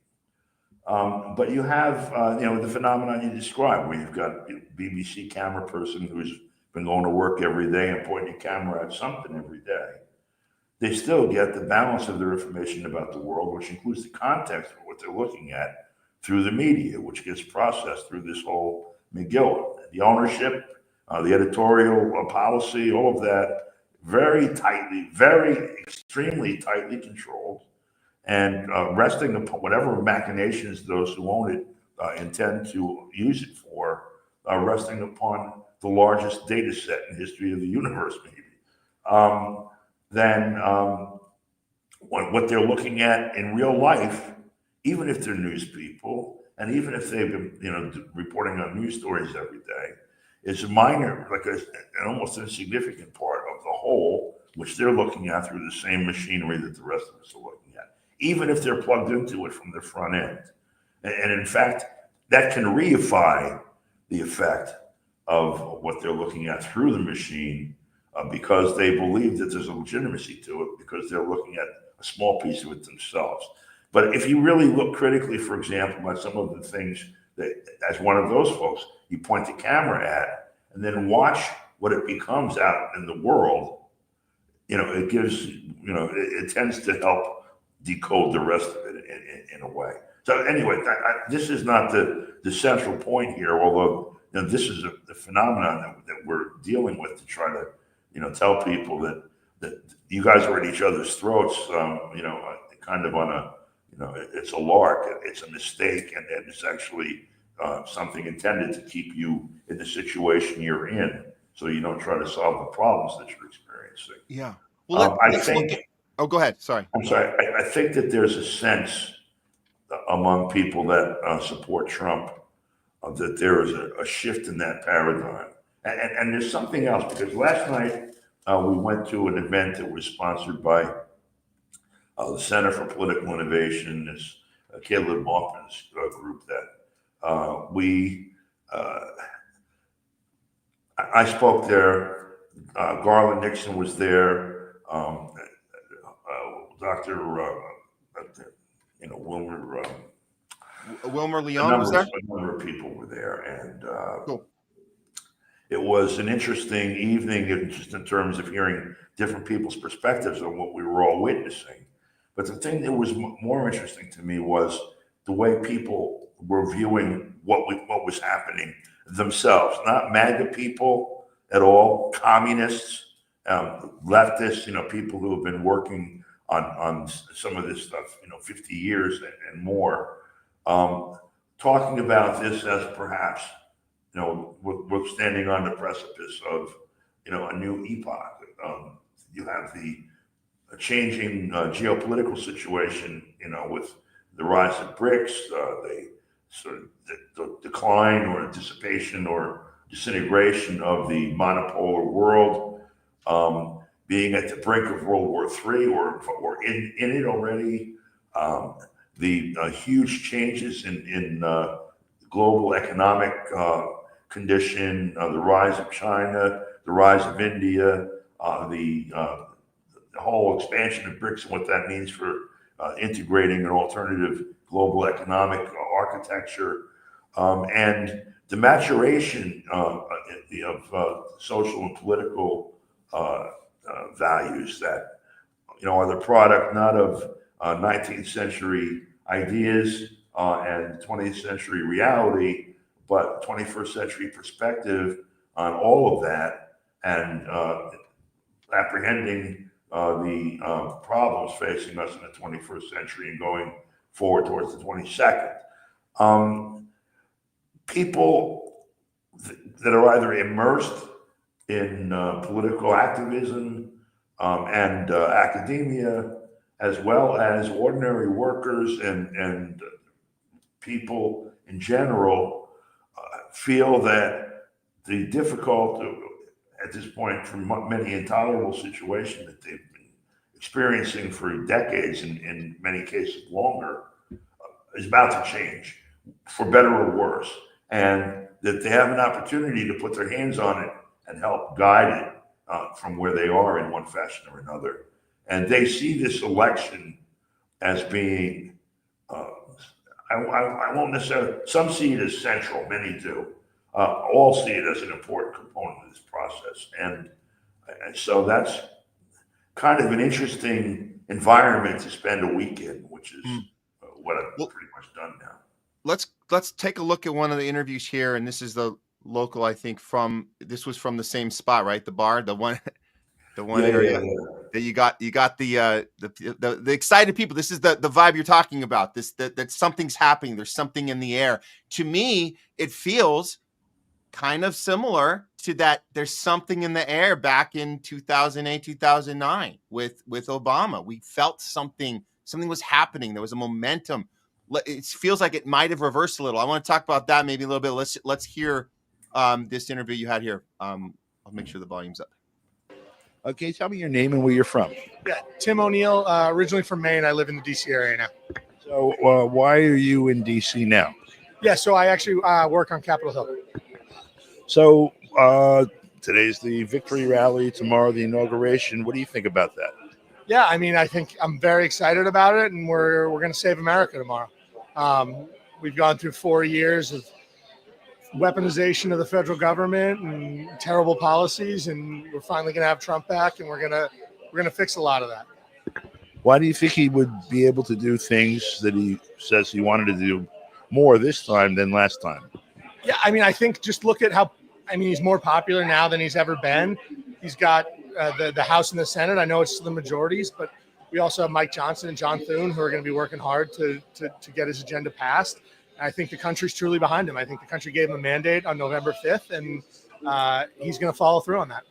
But you have, the phenomenon you described, where you've got a BBC camera person who's been going to work every day and pointing a camera at something every day. They still get the balance of their information about the world, which includes the context of what they're looking at, through the media, which gets processed through this whole McGill. The ownership, the editorial policy, all of that, extremely tightly controlled, and resting upon whatever machinations those who own it intend to use it for, resting upon the largest data set in the history of the universe, maybe. Then what they're looking at in real life, even if they're news people, and even if they've been reporting on news stories every day, is a minor, like an almost insignificant part of the whole, which they're looking at through the same machinery that the rest of us are looking at, even if they're plugged into it from the front end. And in fact, that can reify the effect of what they're looking at through the machine, because they believe that there's a legitimacy to it, because they're looking at a small piece of it themselves. But if you really look critically, for example, at some of the things that, as one of those folks, you point the camera at, and then watch what it becomes out in the world, it gives, it tends to help decode the rest of it in a way. So anyway, this is not the central point here, although this is the phenomenon that we're dealing with to try to, tell people that you guys are at each other's throats, kind of on a, it's a lark, it's a mistake, and it's actually something intended to keep you in the situation you're in, so you don't try to solve the problems that you're experiencing. Yeah. Well, let's look at, oh, go ahead. Sorry. I'm sorry. I think that there's a sense among people that support Trump that there is a shift in that paradigm. And there's something else, because last night we went to an event that was sponsored by the Center for Political Innovation, this Caleb Hoffman's group that I spoke there. Garland Nixon was there. Dr. Wilmer Leon was there. A number of people were there, and cool. It was an interesting evening, just in terms of hearing different people's perspectives on what we were all witnessing. But the thing that was more interesting to me was the way people were viewing what was happening themselves. Not MAGA people at all, communists, leftists, people who have been working on some of this stuff, 50 years and more, talking about this as perhaps, we're standing on the precipice of, a new epoch. You have the changing geopolitical situation, with the rise of BRICS, the decline or dissipation or disintegration of the monopolar world, being at the brink of World War III or in it already, the huge changes in global economic condition, the rise of China, the rise of India, the whole expansion of BRICS and what that means for integrating an alternative global economic architecture, and the maturation of social and political values that are the product not of 19th century ideas and 20th century reality, but 21st century perspective on all of that, and apprehending the problems facing us in the 21st century and going forward towards the 22nd. People that are either immersed in political activism and academia, as well as ordinary workers and people in general, feel that the difficult, at this point, for many intolerable situation that they've been experiencing for decades, and in many cases longer, is about to change, for better or worse, and that they have an opportunity to put their hands on it and help guide it from where they are in one fashion or another. And they see this election as being, I won't necessarily, some see it as central, many do. All see it as an important component of this process. And so that's kind of an interesting environment to spend a week in, which is what I've pretty much done now. Let's take a look at one of the interviews here, and this is the local, I think, this was from the same spot, right? The bar, the one area that you got the excited people. This is the vibe you're talking about. That something's happening. There's something in the air. To me, it feels kind of similar to that. There's something in the air back in 2008, 2009 with Obama. We felt something was happening. There was a momentum. It feels like it might have reversed a little. I want to talk about that maybe a little bit. Let's hear this interview you had here. I'll make sure the volume's up. Okay, tell me your name and where you're from. Yeah, Tim O'Neill, originally from Maine. I live in the D.C. area now. So why are you in D.C. now? Yeah, so I actually work on Capitol Hill. So today's the victory rally, tomorrow the inauguration. What do you think about that? Yeah, I mean, I think I'm very excited about it, and we're going to save America tomorrow. We've gone through 4 years of weaponization of the federal government and terrible policies, and we're finally going to have Trump back, and we're going to fix a lot of that. Why do you think he would be able to do things that he says he wanted to do more this time than last time? Yeah, I mean, I think just look at he's more popular now than he's ever been. He's got the House and the Senate. I know it's the majorities, but we also have Mike Johnson and John Thune who are going to be working hard to get his agenda passed. And I think the country's truly behind him. I think the country gave him a mandate on November 5th, and he's going to follow through on that.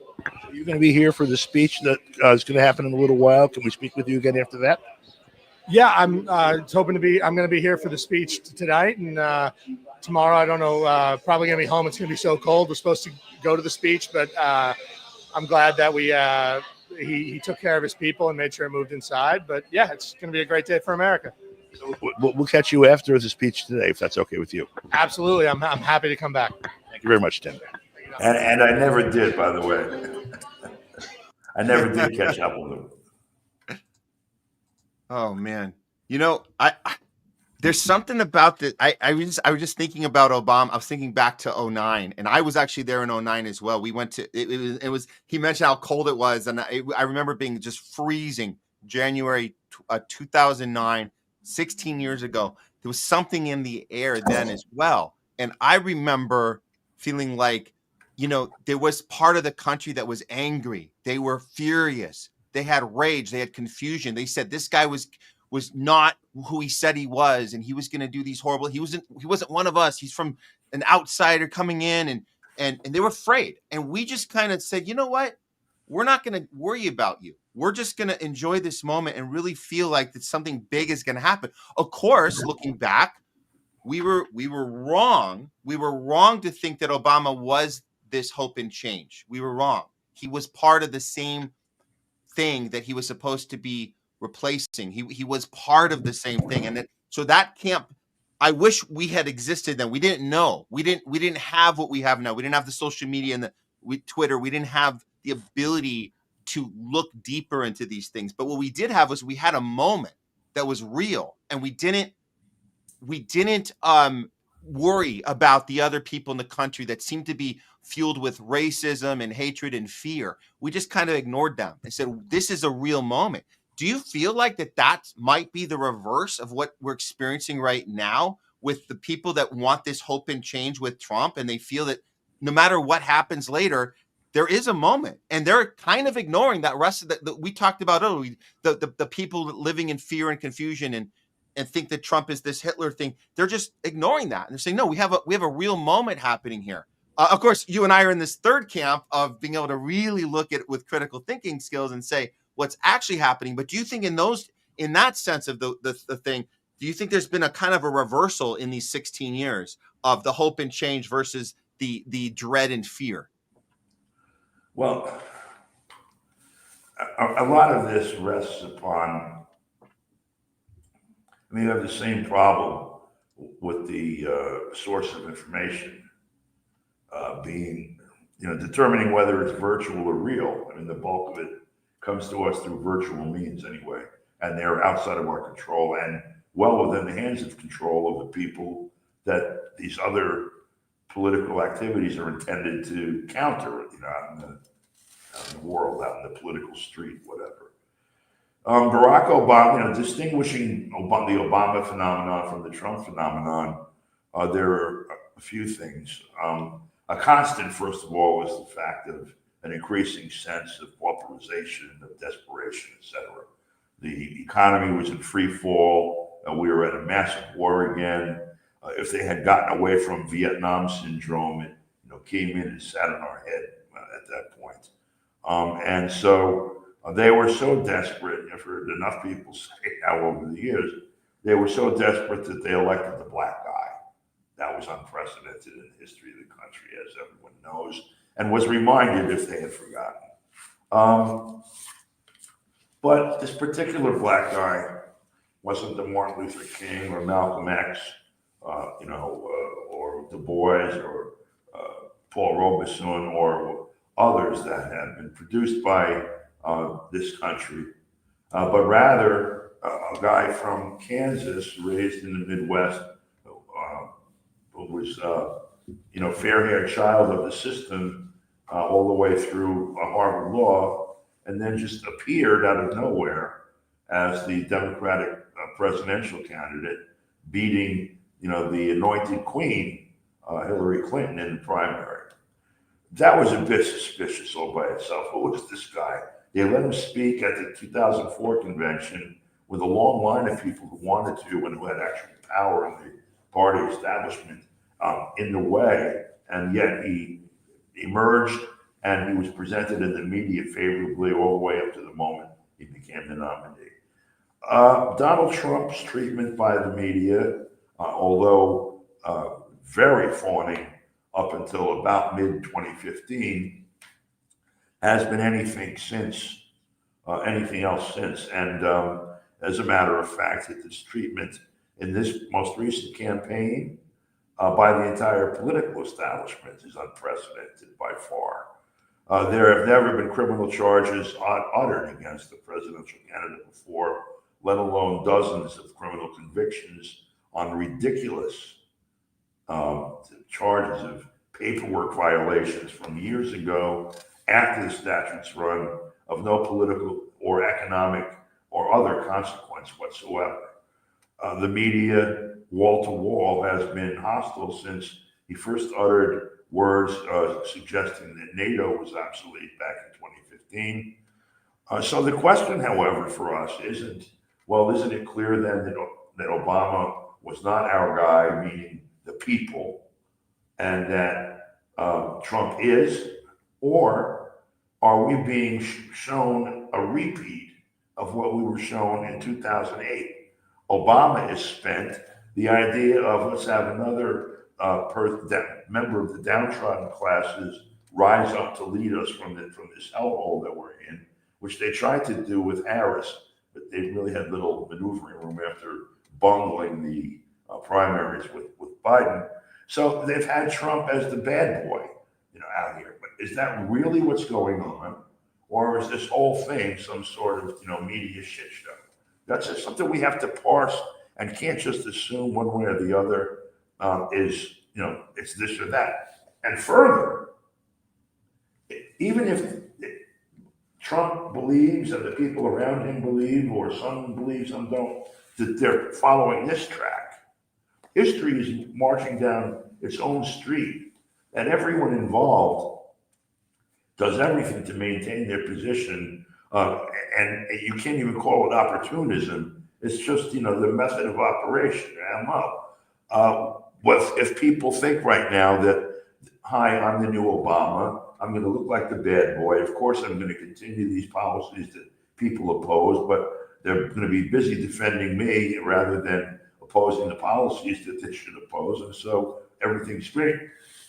You're going to be here for the speech that is going to happen in a little while. Can we speak with you again after that? Yeah, I'm hoping to be. I'm going to be here for the speech tonight, and tomorrow I don't know. Probably going to be home. It's going to be so cold. We're supposed to go to the speech, but I'm glad that he took care of his people and made sure it moved inside. But yeah, it's going to be a great day for America. We'll catch you after the speech today, if that's okay with you. Absolutely, I'm happy to come back. Thank you very much, Tim. And I never did, by the way. I never did catch up with him. Oh man, I there's something about that. I was just thinking about Obama. I was thinking back to 2009, and I was actually there in 2009 as well. We went to it was he mentioned how cold it was, and I remember being just freezing. January 2009, 16 years ago. There was something in the air then as well, and I remember feeling like, there was part of the country that was angry. They were furious. They had rage. They had confusion. They said this guy was not who he said he was, and he was going to do these horrible. He wasn't one of us. He's from an outsider coming in, and they were afraid. And we just kind of said, you know what? We're not going to worry about you. We're just going to enjoy this moment and really feel like that something big is going to happen. Of course, looking back, we were wrong. We were wrong to think that Obama was this hope and change. We were wrong. He was part of the same thing that he was supposed to be replacing. He was part of the same thing, and so that camp. I wish we had existed then. We didn't know. We didn't have what we have now. We didn't have the social media and Twitter. We didn't have the ability to look deeper into these things. But what we did have was we had a moment that was real, and we didn't worry about the other people in the country that seemed to be fueled with racism and hatred and fear. We just kind of ignored them and said, this is a real moment. Do you feel like that might be the reverse of what we're experiencing right now with the people that want this hope and change with Trump, and they feel that no matter what happens later, there is a moment, and they're kind of ignoring that rest of that we talked about earlier, the people living in fear and confusion and think that Trump is this Hitler thing. They're just ignoring that. And they're saying, no, we have a real moment happening here. Of course, you and I are in this third camp of being able to really look at it with critical thinking skills and say what's actually happening. But do you think in that sense of the thing, do you think there's been a kind of a reversal in these 16 years of the hope and change versus the dread and fear? Well, a lot of this rests upon, you have the same problem with the source of information being, determining whether it's virtual or real. The bulk of it comes to us through virtual means anyway, and they're outside of our control and well within the hands of control of the people that these other political activities are intended to counter, out in the world, out in the political street, whatever. Barack Obama, distinguishing the Obama phenomenon from the Trump phenomenon, there are a few things. A constant, first of all, is the fact of an increasing sense of pauperization, of desperation, etc. The economy was in free fall. We were at a massive war again. If they had gotten away from Vietnam syndrome, it came in and sat on our head at that point. And so they were so desperate. I've heard enough people say now over the years, they were so desperate that they elected the black guy. That was unprecedented in the history of the country, as everyone knows, and was reminded if they had forgotten. But this particular black guy wasn't the Martin Luther King or Malcolm X, or Du Bois or Paul Robeson or others that have been produced by this country, but rather a guy from Kansas, raised in the Midwest, who was, fair-haired child of the system all the way through Harvard Law, and then just appeared out of nowhere as the Democratic presidential candidate, beating, the anointed queen, Hillary Clinton, in the primary. that was a bit suspicious all by itself. Who was this guy? They let him speak at the 2004 convention with a long line of people who wanted to and who had actual power in the party establishment in the way, and yet he emerged and he was presented in the media favorably all the way up to the moment he became the nominee. Donald Trump's treatment by the media, although very fawning up until about mid-2015, has been anything else since. And as a matter of fact, this treatment in this most recent campaign by the entire political establishment is unprecedented by far. There have never been criminal charges uttered against the presidential candidate before, let alone dozens of criminal convictions on ridiculous charges of paperwork violations from years ago after the statute's run of no political or economic or other consequence whatsoever. The media, wall to wall, has been hostile since he first uttered words suggesting that NATO was obsolete back in 2015. So the question, however, for us isn't it clear then that Obama was not our guy, meaning the people, and that Trump is, or are we being shown a repeat of what we were shown in 2008? Obama is spent. The idea of let's have another member of the downtrodden classes rise up to lead us from this hellhole that we're in, which they tried to do with Harris, but they really had little maneuvering room after bungling the primaries with Biden. So they've had Trump as the bad boy, out here. But is that really what's going on, or is this whole thing some sort of media shit show? That's just something we have to parse and can't just assume one way or the other is it's this or that. And further, even if Trump believes and the people around him believe, or some believe, some don't, that they're following this track, history is marching down its own street, and everyone involved does everything to maintain their position. And you can't even call it opportunism. It's just, the method of operation, ammo. If people think right now that, hi, I'm the new Obama, I'm going to look like the bad boy. Of course, I'm going to continue these policies that people oppose, but they're going to be busy defending me rather than opposing the policies that they should oppose. And so everything's great.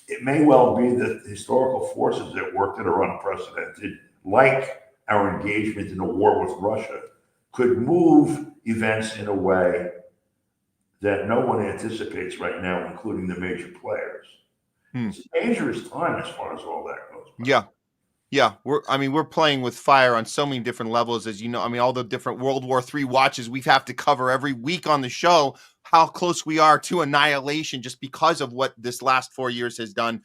It may well be that the historical forces at work that are unprecedented, like our engagement in a war with Russia, could move events in a way that no one anticipates right now, including the major players. It's a dangerous time as far as all that goes. Yeah. We're playing with fire on so many different levels, as you know. All the different World War III watches we have to cover every week on the show, how close we are to annihilation just because of what this last 4 years has done.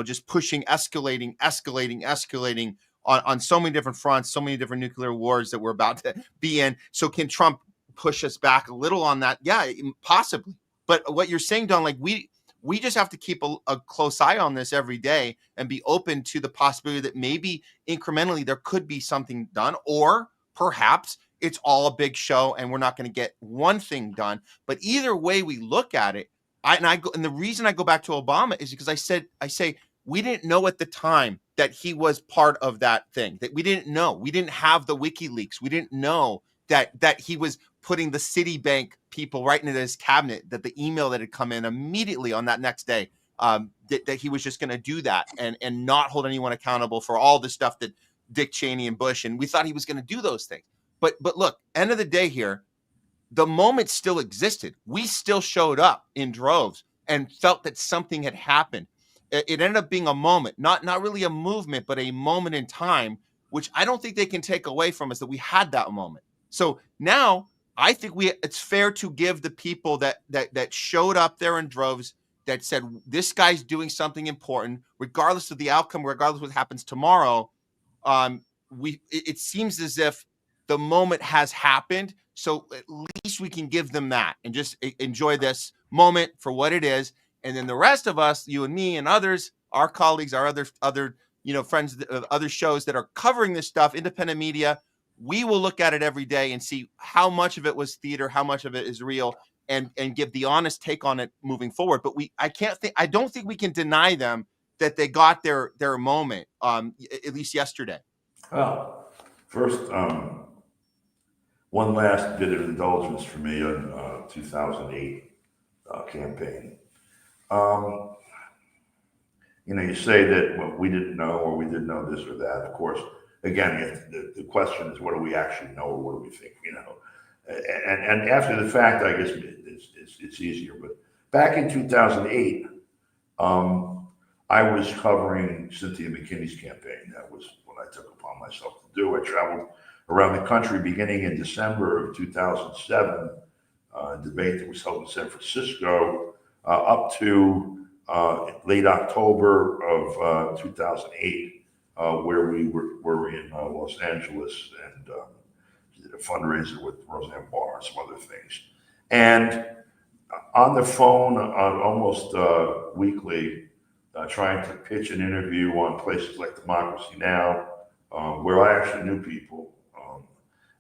Just pushing, escalating on so many different fronts, so many different nuclear wars that we're about to be in. So can Trump push us back a little on that? Yeah, possibly. But what you're saying, Don, we just have to keep a close eye on this every day and be open to the possibility that maybe incrementally there could be something done, or perhaps it's all a big show and we're not going to get one thing done. But either way we look at it, and the reason I go back to Obama is because I say we didn't know at the time that he was part of that thing, that we didn't know. We didn't have the WikiLeaks. We didn't know that he was putting the Citibank people right into his cabinet, that the email that had come in immediately on that next day, that he was just going to do that and not hold anyone accountable for all the stuff that Dick Cheney and Bush, and we thought he was going to do those things. But look, end of the day here, the moment still existed. We still showed up in droves and felt that something had happened. It ended up being a moment, not really a movement, but a moment in time, which I don't think they can take away from us, that we had that moment. So now I think it's fair to give the people that showed up there in droves, that said this guy's doing something important, regardless of the outcome, regardless of what happens tomorrow. It seems as if the moment has happened, so at least we can give them that and just enjoy this moment for what it is. And then the rest of us, you and me and others, our colleagues, our other friends, other shows that are covering this stuff, independent media, we will look at it every day and see how much of it was theater, how much of it is real, and give the honest take on it moving forward. But I don't think we can deny them that they got their moment, at least yesterday. Well, first, one last bit of indulgence for me on 2008 campaign. You say that we didn't know or we didn't know this or that. Of course, again, the question is, what do we actually know or what do we think we know? And after the fact, I guess it's easier. But back in 2008, I was covering Cynthia McKinney's campaign. That was what I took upon myself to do. I traveled around the country beginning in December of 2007, a debate that was held in San Francisco, up to late October of 2008, where we were in Los Angeles and did a fundraiser with Roseanne Barr and some other things. And on the phone almost weekly, trying to pitch an interview on places like Democracy Now!, where I actually knew people,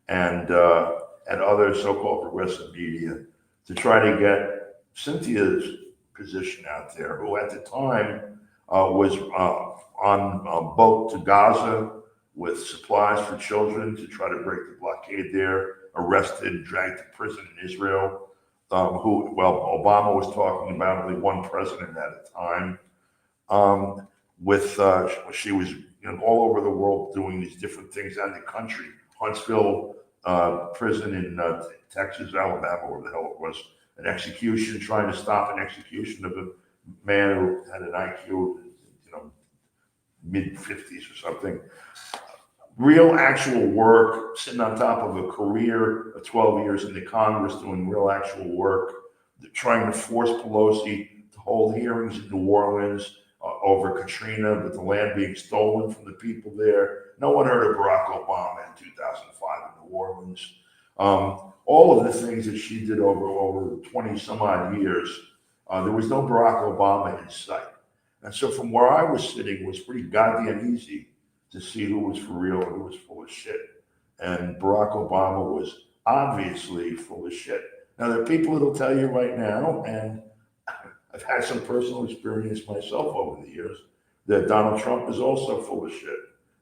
and other so-called progressive media to try to get Cynthia's position out there, who at the time was on a boat to Gaza with supplies for children to try to break the blockade there, arrested and dragged to prison in Israel, who Obama was talking about, only one president at a time. She was all over the world doing these different things out in the country. Huntsville prison in Texas, Alabama, where the hell it was, an execution, trying to stop an execution of a man who had an IQ, mid-50s or something. Real actual work, sitting on top of a career of 12 years in the Congress, doing real actual work, trying to force Pelosi to hold hearings in New Orleans over Katrina, with the land being stolen from the people there. No one heard of Barack Obama in 2005 in New Orleans. All of the things that she did over 20 some odd years, there was no Barack Obama in sight. And so from where I was sitting, it was pretty goddamn easy to see who was for real and who was full of shit. And Barack Obama was obviously full of shit. Now, there are people that'll tell you right now, and I've had some personal experience myself over the years, that Donald Trump is also full of shit.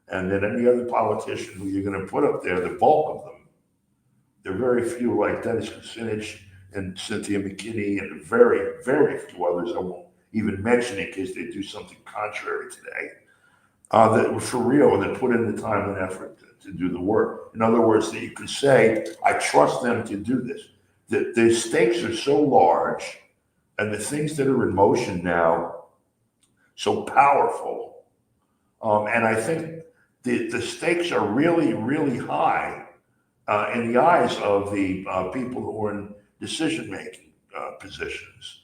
And that any other politician who you're going to put up there, the bulk of them, there are very few like Dennis Kucinich and Cynthia McKinney and very, very few others I won't even mention in case they do something contrary today, that were for real and that put in the time and effort to do the work. In other words, that you could say, I trust them to do this. The stakes are so large and the things that are in motion now so powerful. And I think the stakes are really, really high in the eyes of the people who are in decision-making positions.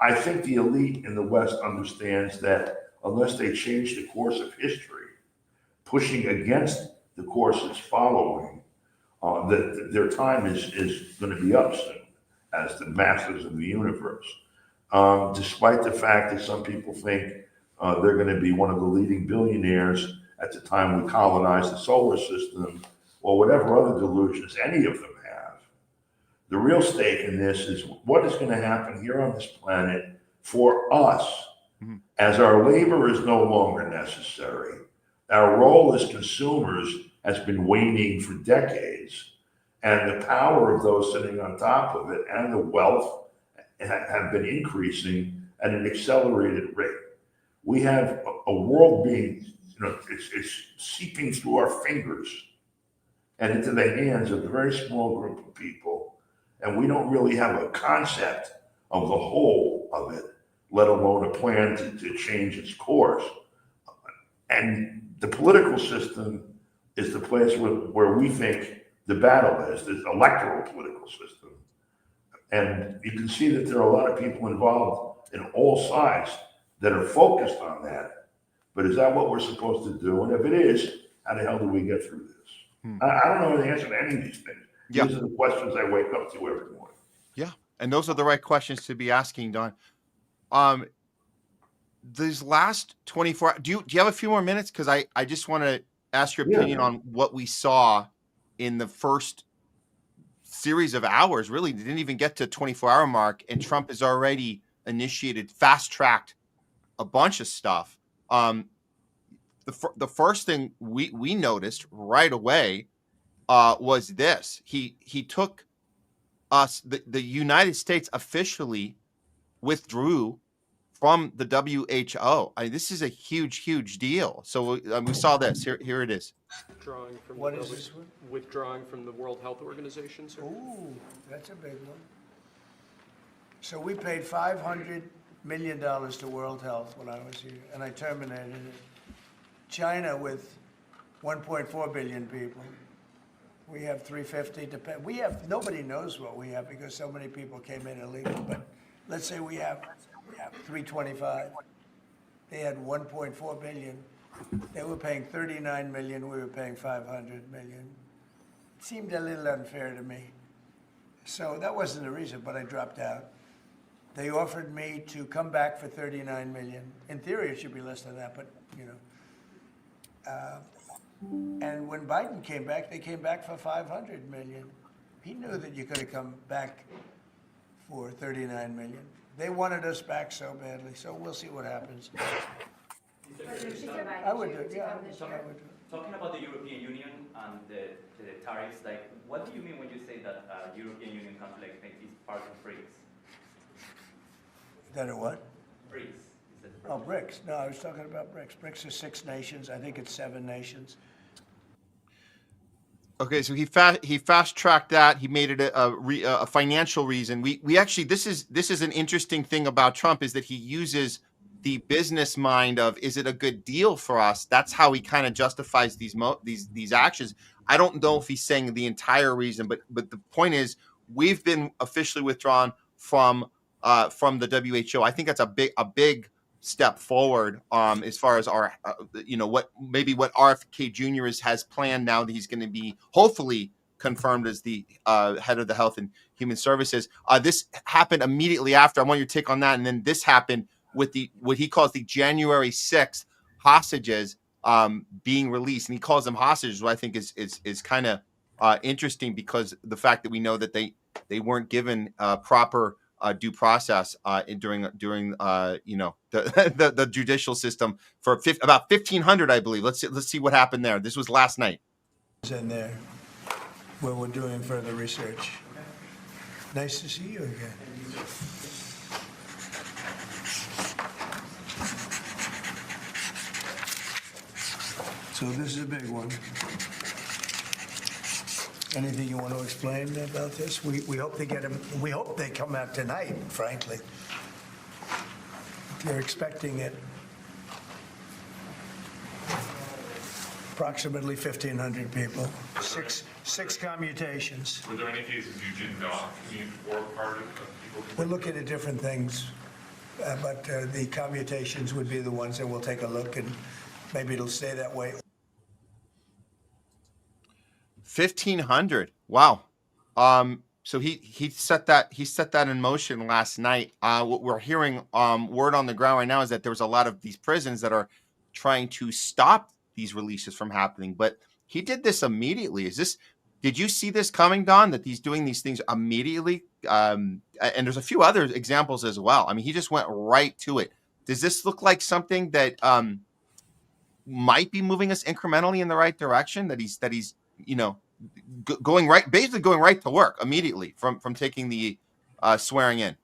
I think the elite in the West understands that unless they change the course of history, pushing against the course it's following, that their time is going to be up soon as the masters of the universe. Despite the fact that some people think they're going to be one of the leading billionaires at the time we colonize the solar system, or whatever other delusions any of them have. The real stake in this is what is going to happen here on this planet for us as our labor is no longer necessary. Our role as consumers has been waning for decades, and the power of those sitting on top of it and the wealth have been increasing at an accelerated rate. We have a world being, it's seeping through our fingers and into the hands of a very small group of people. And we don't really have a concept of the whole of it, let alone a plan to change its course. And the political system is the place where we think the battle is, the electoral political system. And you can see that there are a lot of people involved in all sides that are focused on that. But is that what we're supposed to do? And if it is, how the hell do we get through this? I don't know the answer to any of these things. Yeah. These are the questions I wake up to every morning. Yeah, and those are the right questions to be asking, Don. these last 24, do you have a few more minutes? Because I just want to ask your opinion on what we saw in the first series of hours. Really, they didn't even get to 24-hour mark, and Trump has already initiated, fast-tracked a bunch of stuff. The first thing we noticed right away was this. He took us, the United States officially withdrew from the WHO. This is a huge deal. So we saw this. Here it is. Withdrawing from the World Health Organization, sir? Ooh, that's a big one. So we paid $500 million to World Health when I was here, and I terminated it. China, with 1.4 billion people, we have 350 to pay. Nobody knows what we have because so many people came in illegal, but let's say we have 325. They had 1.4 billion. They were paying 39 million. We were paying 500 million. It seemed a little unfair to me. So that wasn't the reason, but I dropped out. They offered me to come back for 39 million. In theory, it should be less than that, but you know. And when Biden came back, they came back for 500 million. He knew that you could have come back for 39 million. They wanted us back so badly, so we'll see what happens. I would do it, yeah. I would do it. Talking about the European Union and the tariffs, like, what do you mean when you say that European Union country like Spain is part of BRICS? That a what? BRICS. Oh, BRICS. No, I was talking about BRICS. BRICS is 6 nations. I think it's 7 nations. Okay, so he fast-tracked that. He made it a financial reason. We actually, this is an interesting thing about Trump, is that he uses the business mind of, is it a good deal for us? That's how he kind of justifies these actions. I don't know if he's saying the entire reason, but the point is, we've been officially withdrawn from the WHO. I think that's a big step forward as far as our what RFK Jr. has planned now that he's going to be hopefully confirmed as the head of the Health and Human Services. This happened immediately after. I want your take on that. And then this happened with what he calls the January 6th hostages being released, and he calls them hostages, what I think is kind of interesting, because the fact that we know that they weren't given proper due process during the judicial system for about 1,500, I believe. Let's see what happened there. This was last night. In there, where we're doing further research. Nice to see you again. So this is a big one. Anything you want to explain about this? We hope they get them. We hope they come out tonight, frankly. They're expecting it. Approximately 1,500 people. Six commutations. Were there any cases you did not commute or pardon people? We're looking at different things, but the commutations would be the ones that we'll take a look, and maybe it'll stay that way. 1,500. Wow. So he set that in motion last night. What we're hearing word on the ground right now is that there's a lot of these prisons that are trying to stop these releases from happening, but he did this immediately. Did you see this coming, Don, that he's doing these things immediately? And there's a few other examples as well. I mean, he just went right to it. Does this look like something that might be moving us incrementally in the right direction? That he's going right to work immediately from taking the swearing in?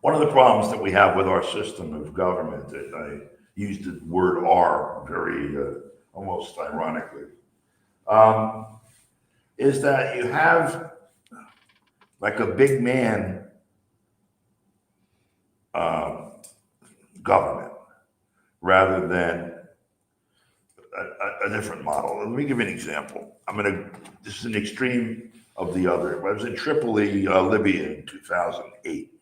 One of the problems that we have with our system of government, that I used the word "R" very almost ironically, is that you have like a big man government rather than a different model. Let me give you an example. This is an extreme of the other. I was in Tripoli, Libya in 2008.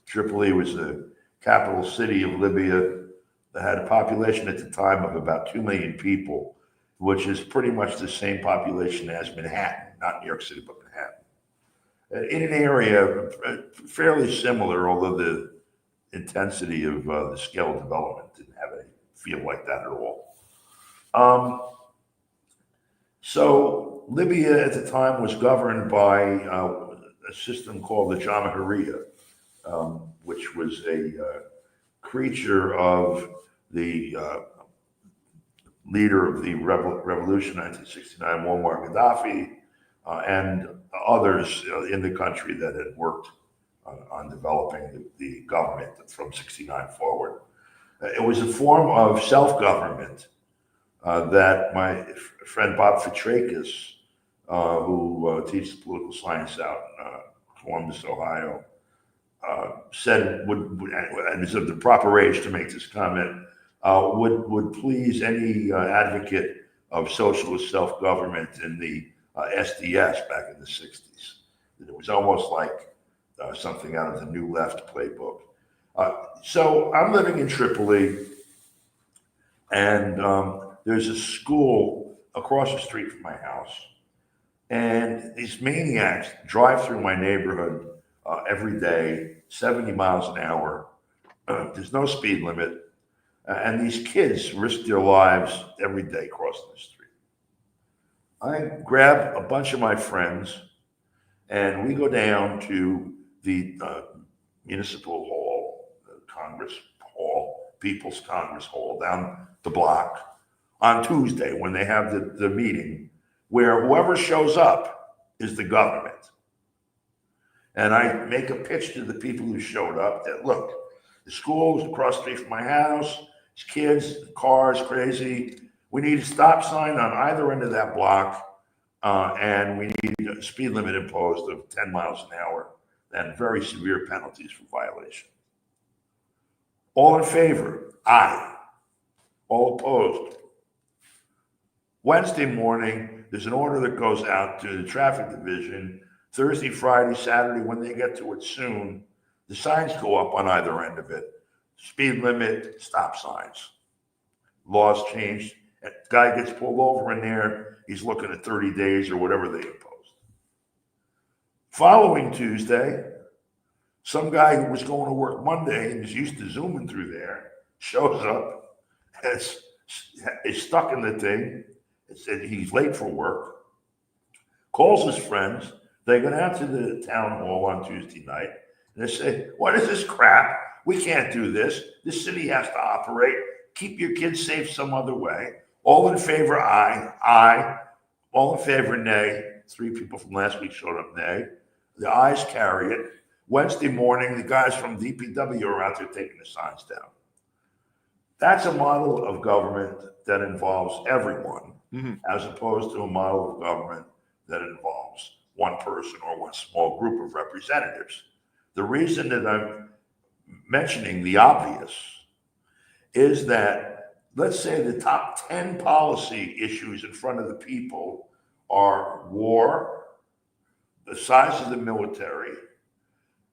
Tripoli was the capital city of Libya that had a population at the time of about 2 million people, which is pretty much the same population as Manhattan, not New York City, but Manhattan. in an area fairly similar, although the intensity of the scale of development didn't have any feel like that at all. So Libya at the time was governed by a system called the Jamahiriya, which was a creature of the leader of the revolution, 1969, Muammar Gaddafi, and others in the country that had worked on developing the government from 69 forward. It was a form of self-government that my friend Bob Fitrakis, who teaches political science out in Columbus, Ohio, said and is of the proper age to make this comment, would please any advocate of socialist self-government in the SDS back in the 60s. It was almost like something out of the New Left playbook. So I'm living in Tripoli, and there's a school across the street from my house. And these maniacs drive through my neighborhood every day, 70 miles an hour. There's no speed limit. And these kids risk their lives every day crossing the street. I grab a bunch of my friends and we go down to the municipal hall, the Congress Hall, People's Congress Hall down the block on Tuesday when they have the meeting where whoever shows up is the government. And I make a pitch to the people who showed up that, look, the school is across the street from my house, it's kids, cars, crazy. We need a stop sign on either end of that block, and we need a speed limit imposed of 10 miles an hour and very severe penalties for violation. All in favor? Aye. All opposed? Wednesday morning, there's an order that goes out to the traffic division. Thursday, Friday, Saturday, when they get to it soon, the signs go up on either end of it. Speed limit, stop signs. Laws changed. A guy gets pulled over in there, he's looking at 30 days or whatever they imposed. Following Tuesday, some guy who was going to work Monday and is used to zooming through there shows up, is stuck in the thing. It said he's late for work, calls his friends. They go down to the town hall on Tuesday night and they say, what is this crap? We can't do this. This city has to operate. Keep your kids safe some other way. All in favor, aye. Aye. All in favor, nay. 3 people from last week showed up, nay. The ayes carry it. Wednesday morning, the guys from DPW are out there taking the signs down. That's a model of government that involves everyone, as opposed to a model of government that involves one person or one small group of representatives. The reason that I'm mentioning the obvious is that, let's say the top 10 policy issues in front of the people are war, the size of the military,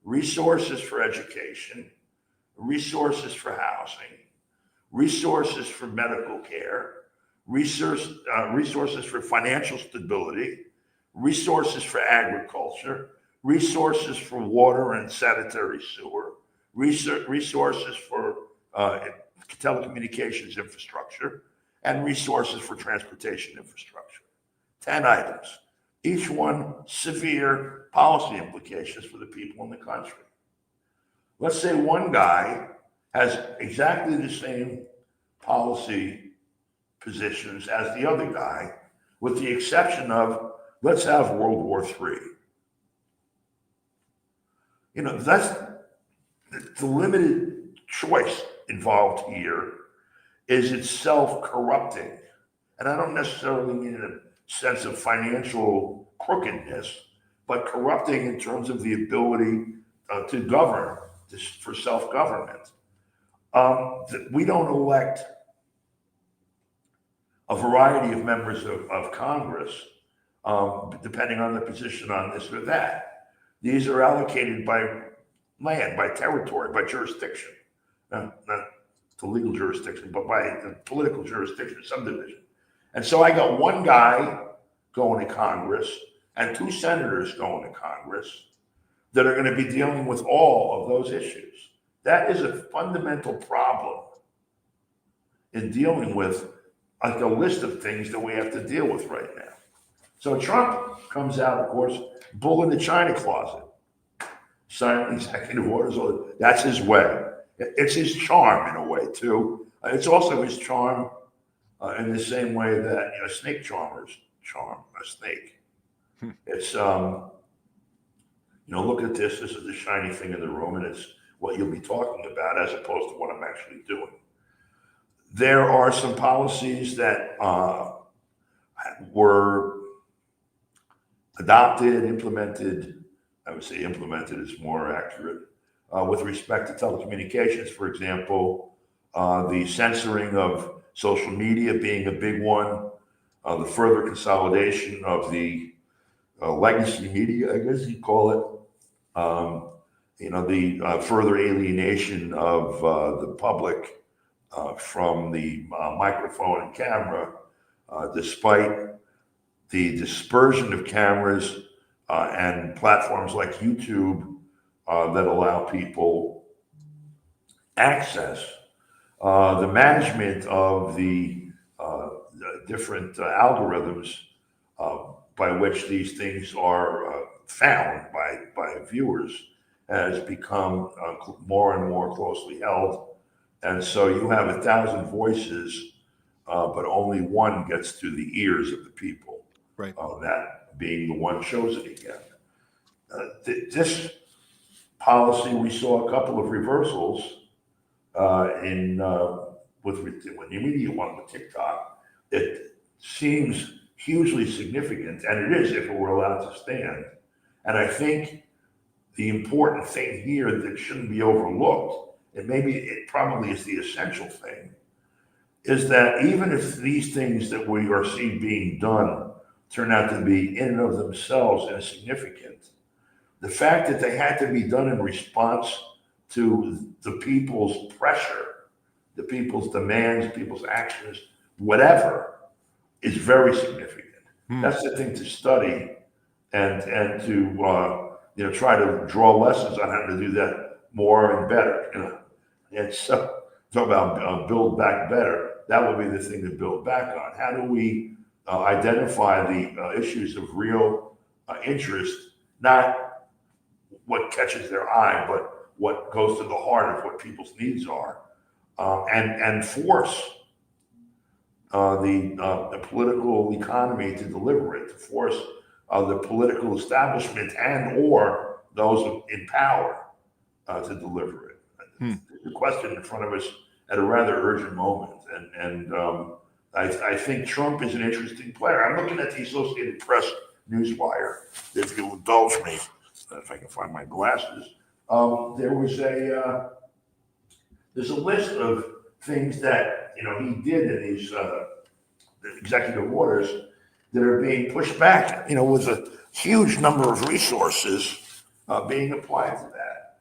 resources for education, resources for housing, resources for medical care, resources for financial stability, resources for agriculture, resources for water and sanitary sewer, resources for telecommunications infrastructure, and resources for transportation infrastructure. 10 items, each one severe policy implications for the people in the country. Let's say one guy has exactly the same policy positions as the other guy, with the exception of, let's have World War III. You know, that's the limited choice involved here is itself corrupting. And I don't necessarily mean in a sense of financial crookedness, but corrupting in terms of the ability to govern for self-government. We don't elect a variety of members of Congress, depending on the position on this or that. These are allocated by land, by territory, by jurisdiction. Not the legal jurisdiction, but by the political jurisdiction, subdivision. And so I got one guy going to Congress and 2 senators going to Congress that are going to be dealing with all of those issues. That is a fundamental problem in dealing with like a list of things that we have to deal with right now. So Trump comes out, of course, bull in the china closet, signing executive orders. That's his way. It's his charm in a way too. It's also his charm in the same way that snake charmers charm a snake. It's look at this. This is the shiny thing in the room, and it's what you'll be talking about as opposed to what I'm actually doing. There are some policies that were adopted, implemented. I would say implemented is more accurate. With respect to telecommunications, for example, the censoring of social media being a big one, the further consolidation of the legacy media, I guess you call it, the further alienation of the public from the microphone and camera, despite the dispersion of cameras and platforms like YouTube that allow people access. The management of the different algorithms by which these things are found by viewers has become more and more closely held. And so you have 1,000 voices, but only one gets to the ears of the people. Right. That being the one chosen again. This policy, we saw a couple of reversals with the immediate one with TikTok. It seems hugely significant, and it is if it were allowed to stand. And I think the important thing here that shouldn't be overlooked, and maybe it probably is the essential thing, is that even if these things that we are seeing being done turn out to be in and of themselves insignificant, the fact that they had to be done in response to the people's pressure, the people's demands, people's actions, whatever, is very significant. That's the thing to study and to try to draw lessons on how to do that more and better. And so talk about build back better. That would be the thing to build back on. How do we identify the issues of real interest, not what catches their eye, but what goes to the heart of what people's needs are, and force the political economy to deliver it, to force the political establishment and or those in power to deliver it. The question in front of us at a rather urgent moment, and I think Trump is an interesting player. I'm looking at the Associated Press newswire. If you'll indulge me, if I can find my glasses, there's a list of things that he did in these executive orders that are being pushed back. With a huge number of resources being applied to that.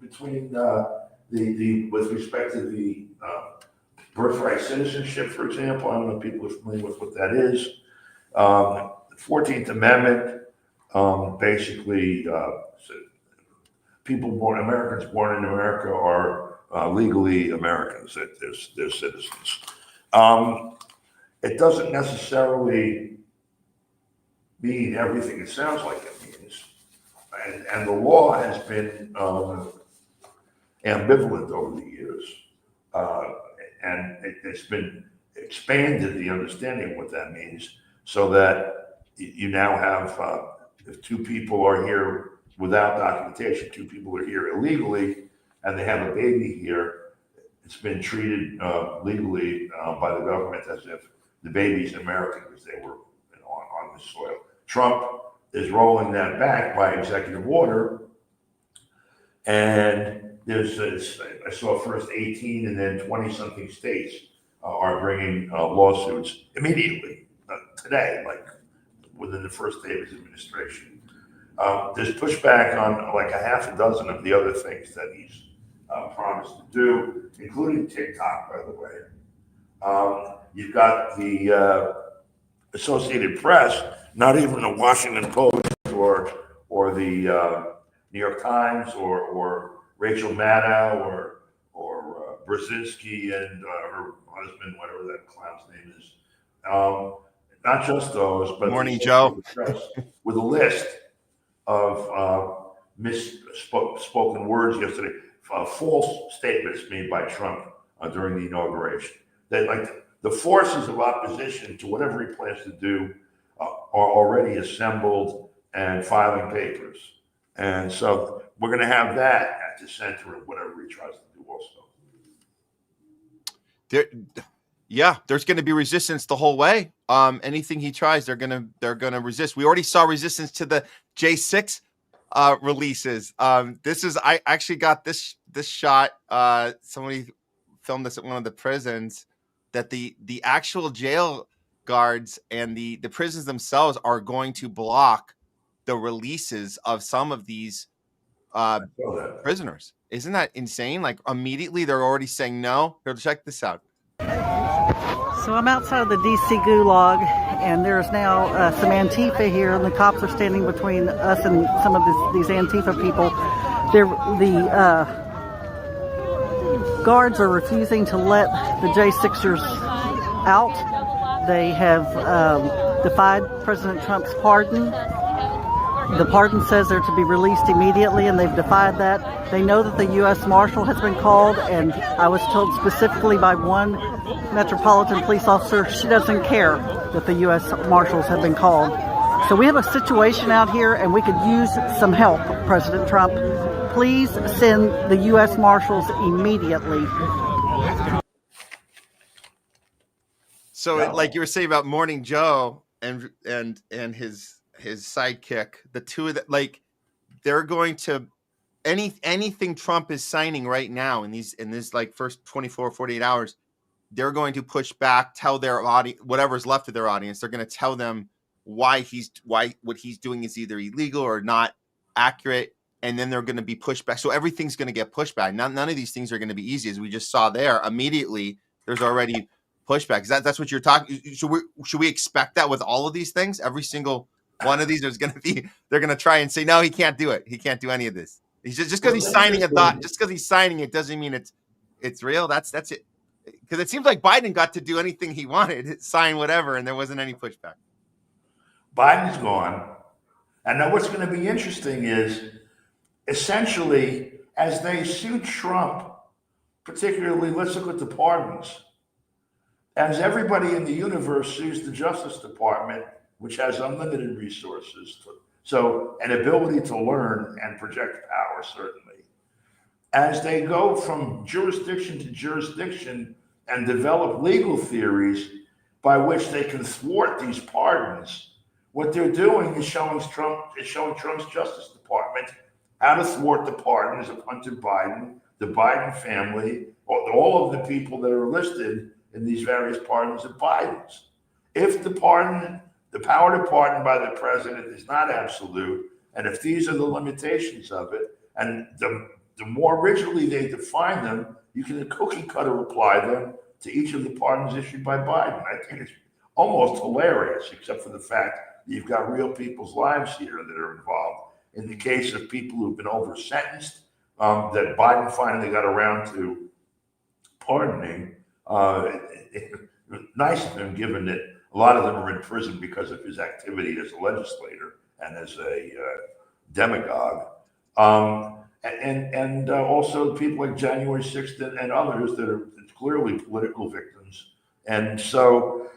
Between with respect to the birthright citizenship, for example, I don't know if people are familiar with what that is. The 14th Amendment basically Americans born in America are legally Americans. They're citizens. It doesn't necessarily mean everything it sounds like it means. And the law has been ambivalent over the years. And it's been expanded, the understanding of what that means, so that you now have, if 2 people are here without documentation, 2 people are here illegally, and they have a baby here, it's been treated legally by the government as if the baby's American because they were on the soil. Trump is rolling that back by executive order, and I saw first 18 and then 20-something states are bringing lawsuits immediately today, like within the first day of his administration. There's pushback on like a half a dozen of the other things that he's promised to do, including TikTok, by the way. You've got the Associated Press, not even the Washington Post or the New York Times or Rachel Maddow or Brzezinski and her husband, whatever that clown's name is. Not just those, but Morning, the Joe. Press with a list of misspoken words yesterday, false statements made by Trump during the inauguration. That like the forces of opposition to whatever he plans to do are already assembled and filing papers. And so we're going to have that at the center of whatever he tries to do also. There's going to be resistance the whole way. Anything he tries, they're going to resist. We already saw resistance to the J6 releases. I actually got this shot. Somebody filmed this at one of the prisons, that the actual jail guards and the prisons themselves are going to block the releases of some of these prisoners. Isn't that insane? Like immediately they're already saying no. Here, check this out. So I'm outside of the DC Gulag, and there's now some Antifa here, and the cops are standing between us and some of these Antifa people. The guards are refusing to let the J6ers out. They have defied President Trump's pardon. The pardon says they're to be released immediately, and they've defied that. They know that the U.S. Marshal has been called, and I was told specifically by one Metropolitan Police officer, she doesn't care that the U.S. Marshals have been called. So we have a situation out here, and we could use some help, President Trump. Please send the U.S. Marshals immediately. So, like you were saying about Morning Joe and his sidekick, the two of them, like they're going to anything Trump is signing right now in this like first 24, 48 hours, they're going to push back, tell their audience, whatever's left of their audience, they're going to tell them why what he's doing is either illegal or not accurate, and then they're going to be pushed back. So everything's going to get pushed back. None of these things are going to be easy, as we just saw there. Immediately, there's already pushback. That's what you're talking. Should we expect that with all of these things? Every single one of these, they're going to try and say, no, he can't do it. He can't do any of this. He's just because he's signing a dot, just because he's signing it doesn't mean it's real. That's it. Because it seems like Biden got to do anything he wanted, sign whatever, and there wasn't any pushback. Biden's gone. And now what's going to be interesting is essentially as they sue Trump, particularly let's look at the pardons. As everybody in the universe sues the Justice Department, which has unlimited resources, so an ability to learn and project power, certainly. As they go from jurisdiction to jurisdiction and develop legal theories by which they can thwart these pardons, what they're doing is showing Trump's Justice Department how to thwart the pardons of Hunter Biden, the Biden family, all of the people that are listed in these various pardons of Biden's. If the power to pardon by the president is not absolute, and if these are the limitations of it, and the more rigidly they define them, you can cookie cutter apply them to each of the pardons issued by Biden. I think it's almost hilarious, except for the fact that you've got real people's lives here that are involved. In the case of people who've been over-sentenced, that Biden finally got around to pardoning, nice of him, given that a lot of them are in prison because of his activity as a legislator and as a demagogue. And also people like January 6th and others that are clearly political victims. And so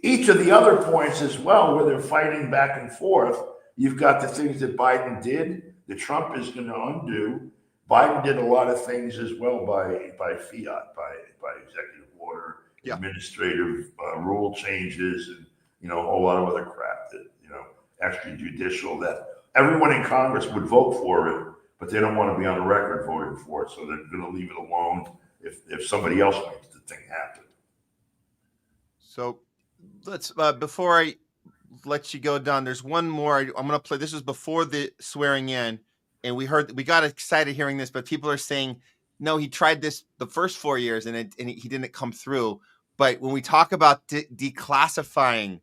each of the other points as well, where they're fighting back and forth, you've got the things that Biden did that Trump is going to undo. Biden did a lot of things as well by fiat, by executive order, administrative rule changes, and a whole lot of other crap that extrajudicial that everyone in Congress would vote for it, but they don't want to be on the record voting for it, so they're going to leave it alone if somebody else makes the thing happen. So let's before I let you go, Don, there's one more I'm going to play. This was before the swearing in, and we got excited hearing this, but people are saying, no, he tried this the first 4 years and he didn't come through. But when we talk about declassifying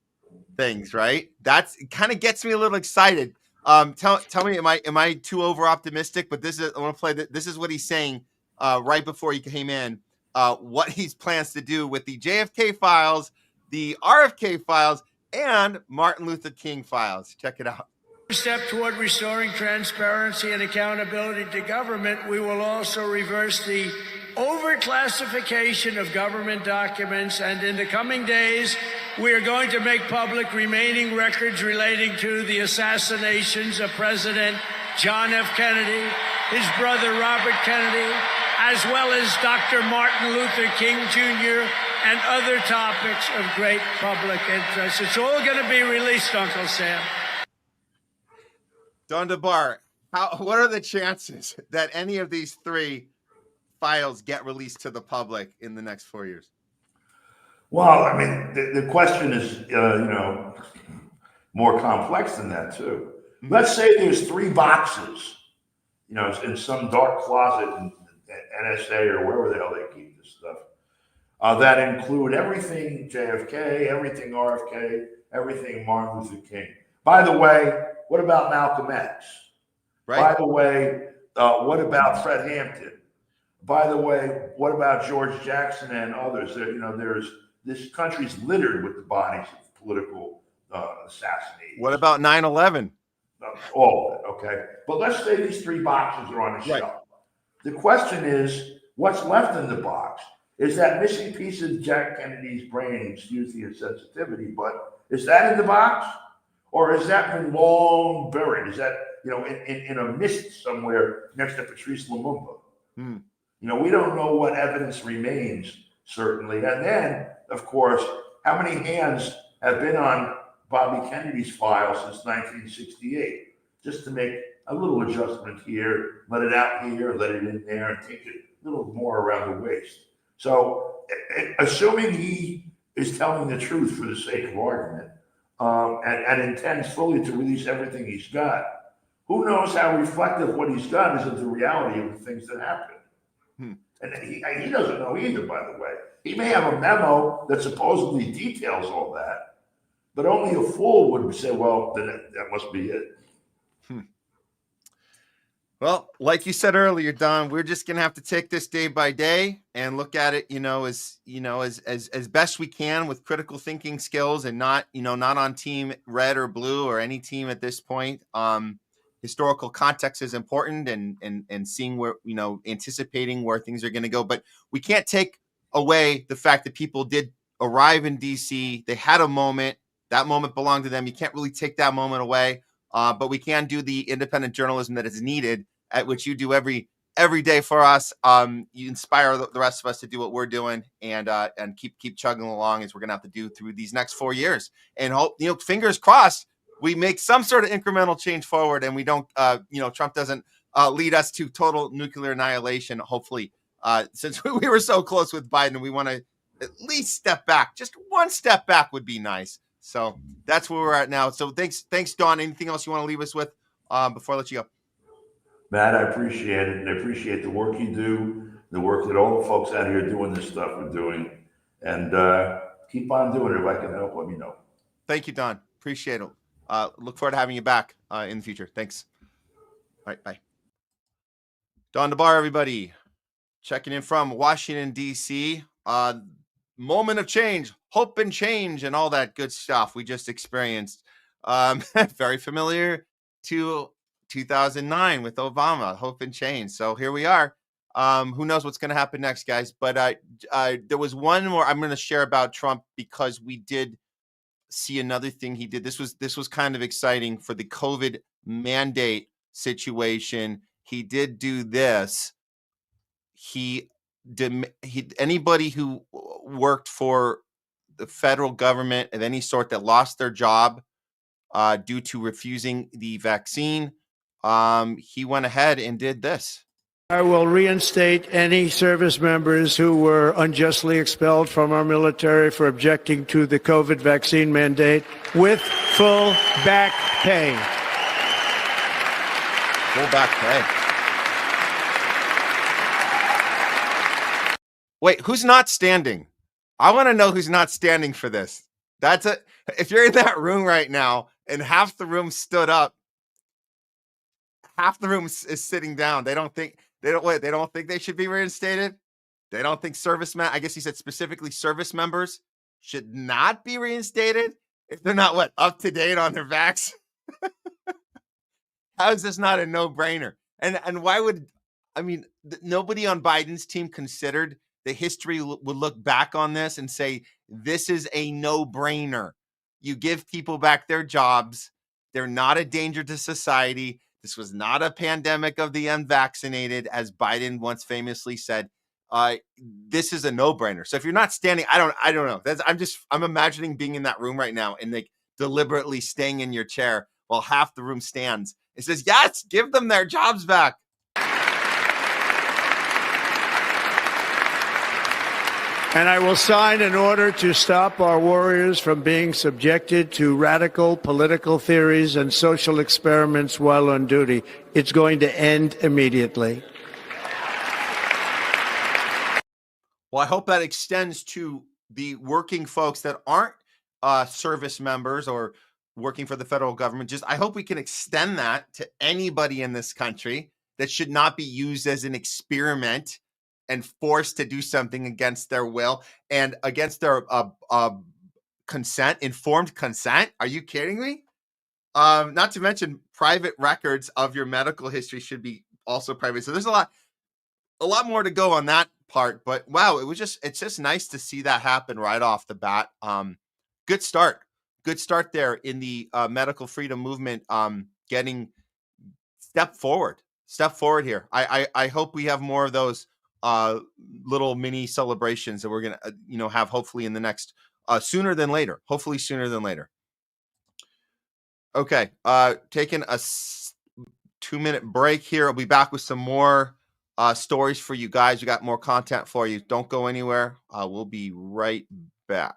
things, right? It kind of gets me a little excited. Tell me, am I too over optimistic? But I want to play that. This is what he's saying right before he came in. What he plans to do with the JFK files, the RFK files, and Martin Luther King files. Check it out. Step toward restoring transparency and accountability to government, we will also reverse the overclassification of government documents, and in the coming days, we are going to make public remaining records relating to the assassinations of President John F. Kennedy, his brother Robert Kennedy, as well as Dr. Martin Luther King Jr., and other topics of great public interest. It's all going to be released, Uncle Sam. Don DeBar, what are the chances that any of these three files get released to the public in the next 4 years? Well, I mean, the question is, more complex than that, too. Let's say there's 3 boxes, in some dark closet in NSA or wherever the hell they keep this stuff, that include everything JFK, everything RFK, everything Martin Luther King. By the way, what about Malcolm X? Right. By the way, what about Fred Hampton? By the way, what about George Jackson and others? This country's littered with the bodies of political assassinations. What about 9/11? All of it, okay. But let's say these 3 boxes are on a shelf. The question is, what's left in the box? Is that missing piece of Jack Kennedy's brain, excuse the insensitivity, but is that in the box? Or has that been long buried? Is that, in a mist somewhere next to Patrice Lumumba? We don't know what evidence remains, certainly. And then, of course, how many hands have been on Bobby Kennedy's file since 1968? Just to make a little adjustment here, let it out here, let it in there, and take it a little more around the waist. So, assuming he is telling the truth for the sake of argument, and intends fully to release everything he's got, who knows how reflective what he's got is of the reality of the things that happen. And he doesn't know either, by the way. He may have a memo that supposedly details all that, but only a fool would say, well, then that must be it. Well, like you said earlier, Don, we're just gonna have to take this day by day and look at it, as best we can with critical thinking skills, and not on team red or blue or any team at this point. Historical context is important, and seeing where, anticipating where things are going to go. But we can't take away the fact that people did arrive in DC. They had a moment. That moment belonged to them. You can't really take that moment away. But we can do the independent journalism that is needed, at which you do every day for us. You inspire the rest of us to do what we're doing, and keep chugging along, as we're going to have to do through these next 4 years. And hope, fingers crossed, we make some sort of incremental change forward, and we don't, Trump doesn't lead us to total nuclear annihilation. Hopefully, since we were so close with Biden, we want to at least step back. Just one step back would be nice. So that's where we're at now. So thanks, Don. Anything else you want to leave us with before I let you go? Matt, I appreciate it. And I appreciate the work you do, the work that all the folks out here doing this stuff are doing. And keep on doing it. If I can help, let me know. Thank you, Don. Appreciate it. Look forward to having you back in the future. Thanks. All right, bye. Don DeBar, everybody. Checking in from Washington, D.C. Moment of change, hope and change, and all that good stuff we just experienced. Very familiar to 2009 with Obama, hope and change. So here we are. Who knows what's going to happen next, guys? But there was one more I'm going to share about Trump, because we did see another thing he did. This was kind of exciting for the COVID mandate situation. He did do this. Anybody who worked for the federal government of any sort that lost their job due to refusing the vaccine, he went ahead and did this. I will reinstate any service members who were unjustly expelled from our military for objecting to the COVID vaccine mandate with full back pay. Full back pay. Wait, who's not standing? I want to know who's not standing for this. That's it. If you're in that room right now and half the room stood up, half the room is sitting down. They don't think they should be reinstated. They don't think servicemen, I guess he said specifically service members, should not be reinstated if they're not up to date on their vax. How is this not a no-brainer? And why would, I mean, nobody on Biden's team considered the history would look back on this and say, this is a no-brainer. You give people back their jobs. They're not a danger to society. This was not a pandemic of the unvaccinated, as Biden once famously said. This is a no-brainer. So if you're not standing, I don't know. I'm imagining being in that room right now and like deliberately staying in your chair while half the room stands. It says, yes, give them their jobs back. And I will sign an order to stop our warriors from being subjected to radical political theories and social experiments while on duty. It's going to end immediately. Well, I hope that extends to the working folks that aren't service members or working for the federal government. I hope we can extend that to anybody in this country that should not be used as an experiment and forced to do something against their will and against their consent, informed consent. Are you kidding me? Not to mention private records of your medical history should be also private. So there's a lot more to go on that part, but wow, it's just nice to see that happen right off the bat. Good start there in the medical freedom movement, getting step forward here. I hope we have more of those little mini celebrations that we're gonna have hopefully in the next sooner than later. Okay, taking a 2-minute break here. I'll be back with some more stories for you guys. We got more content for you. Don't go anywhere. We'll be right back.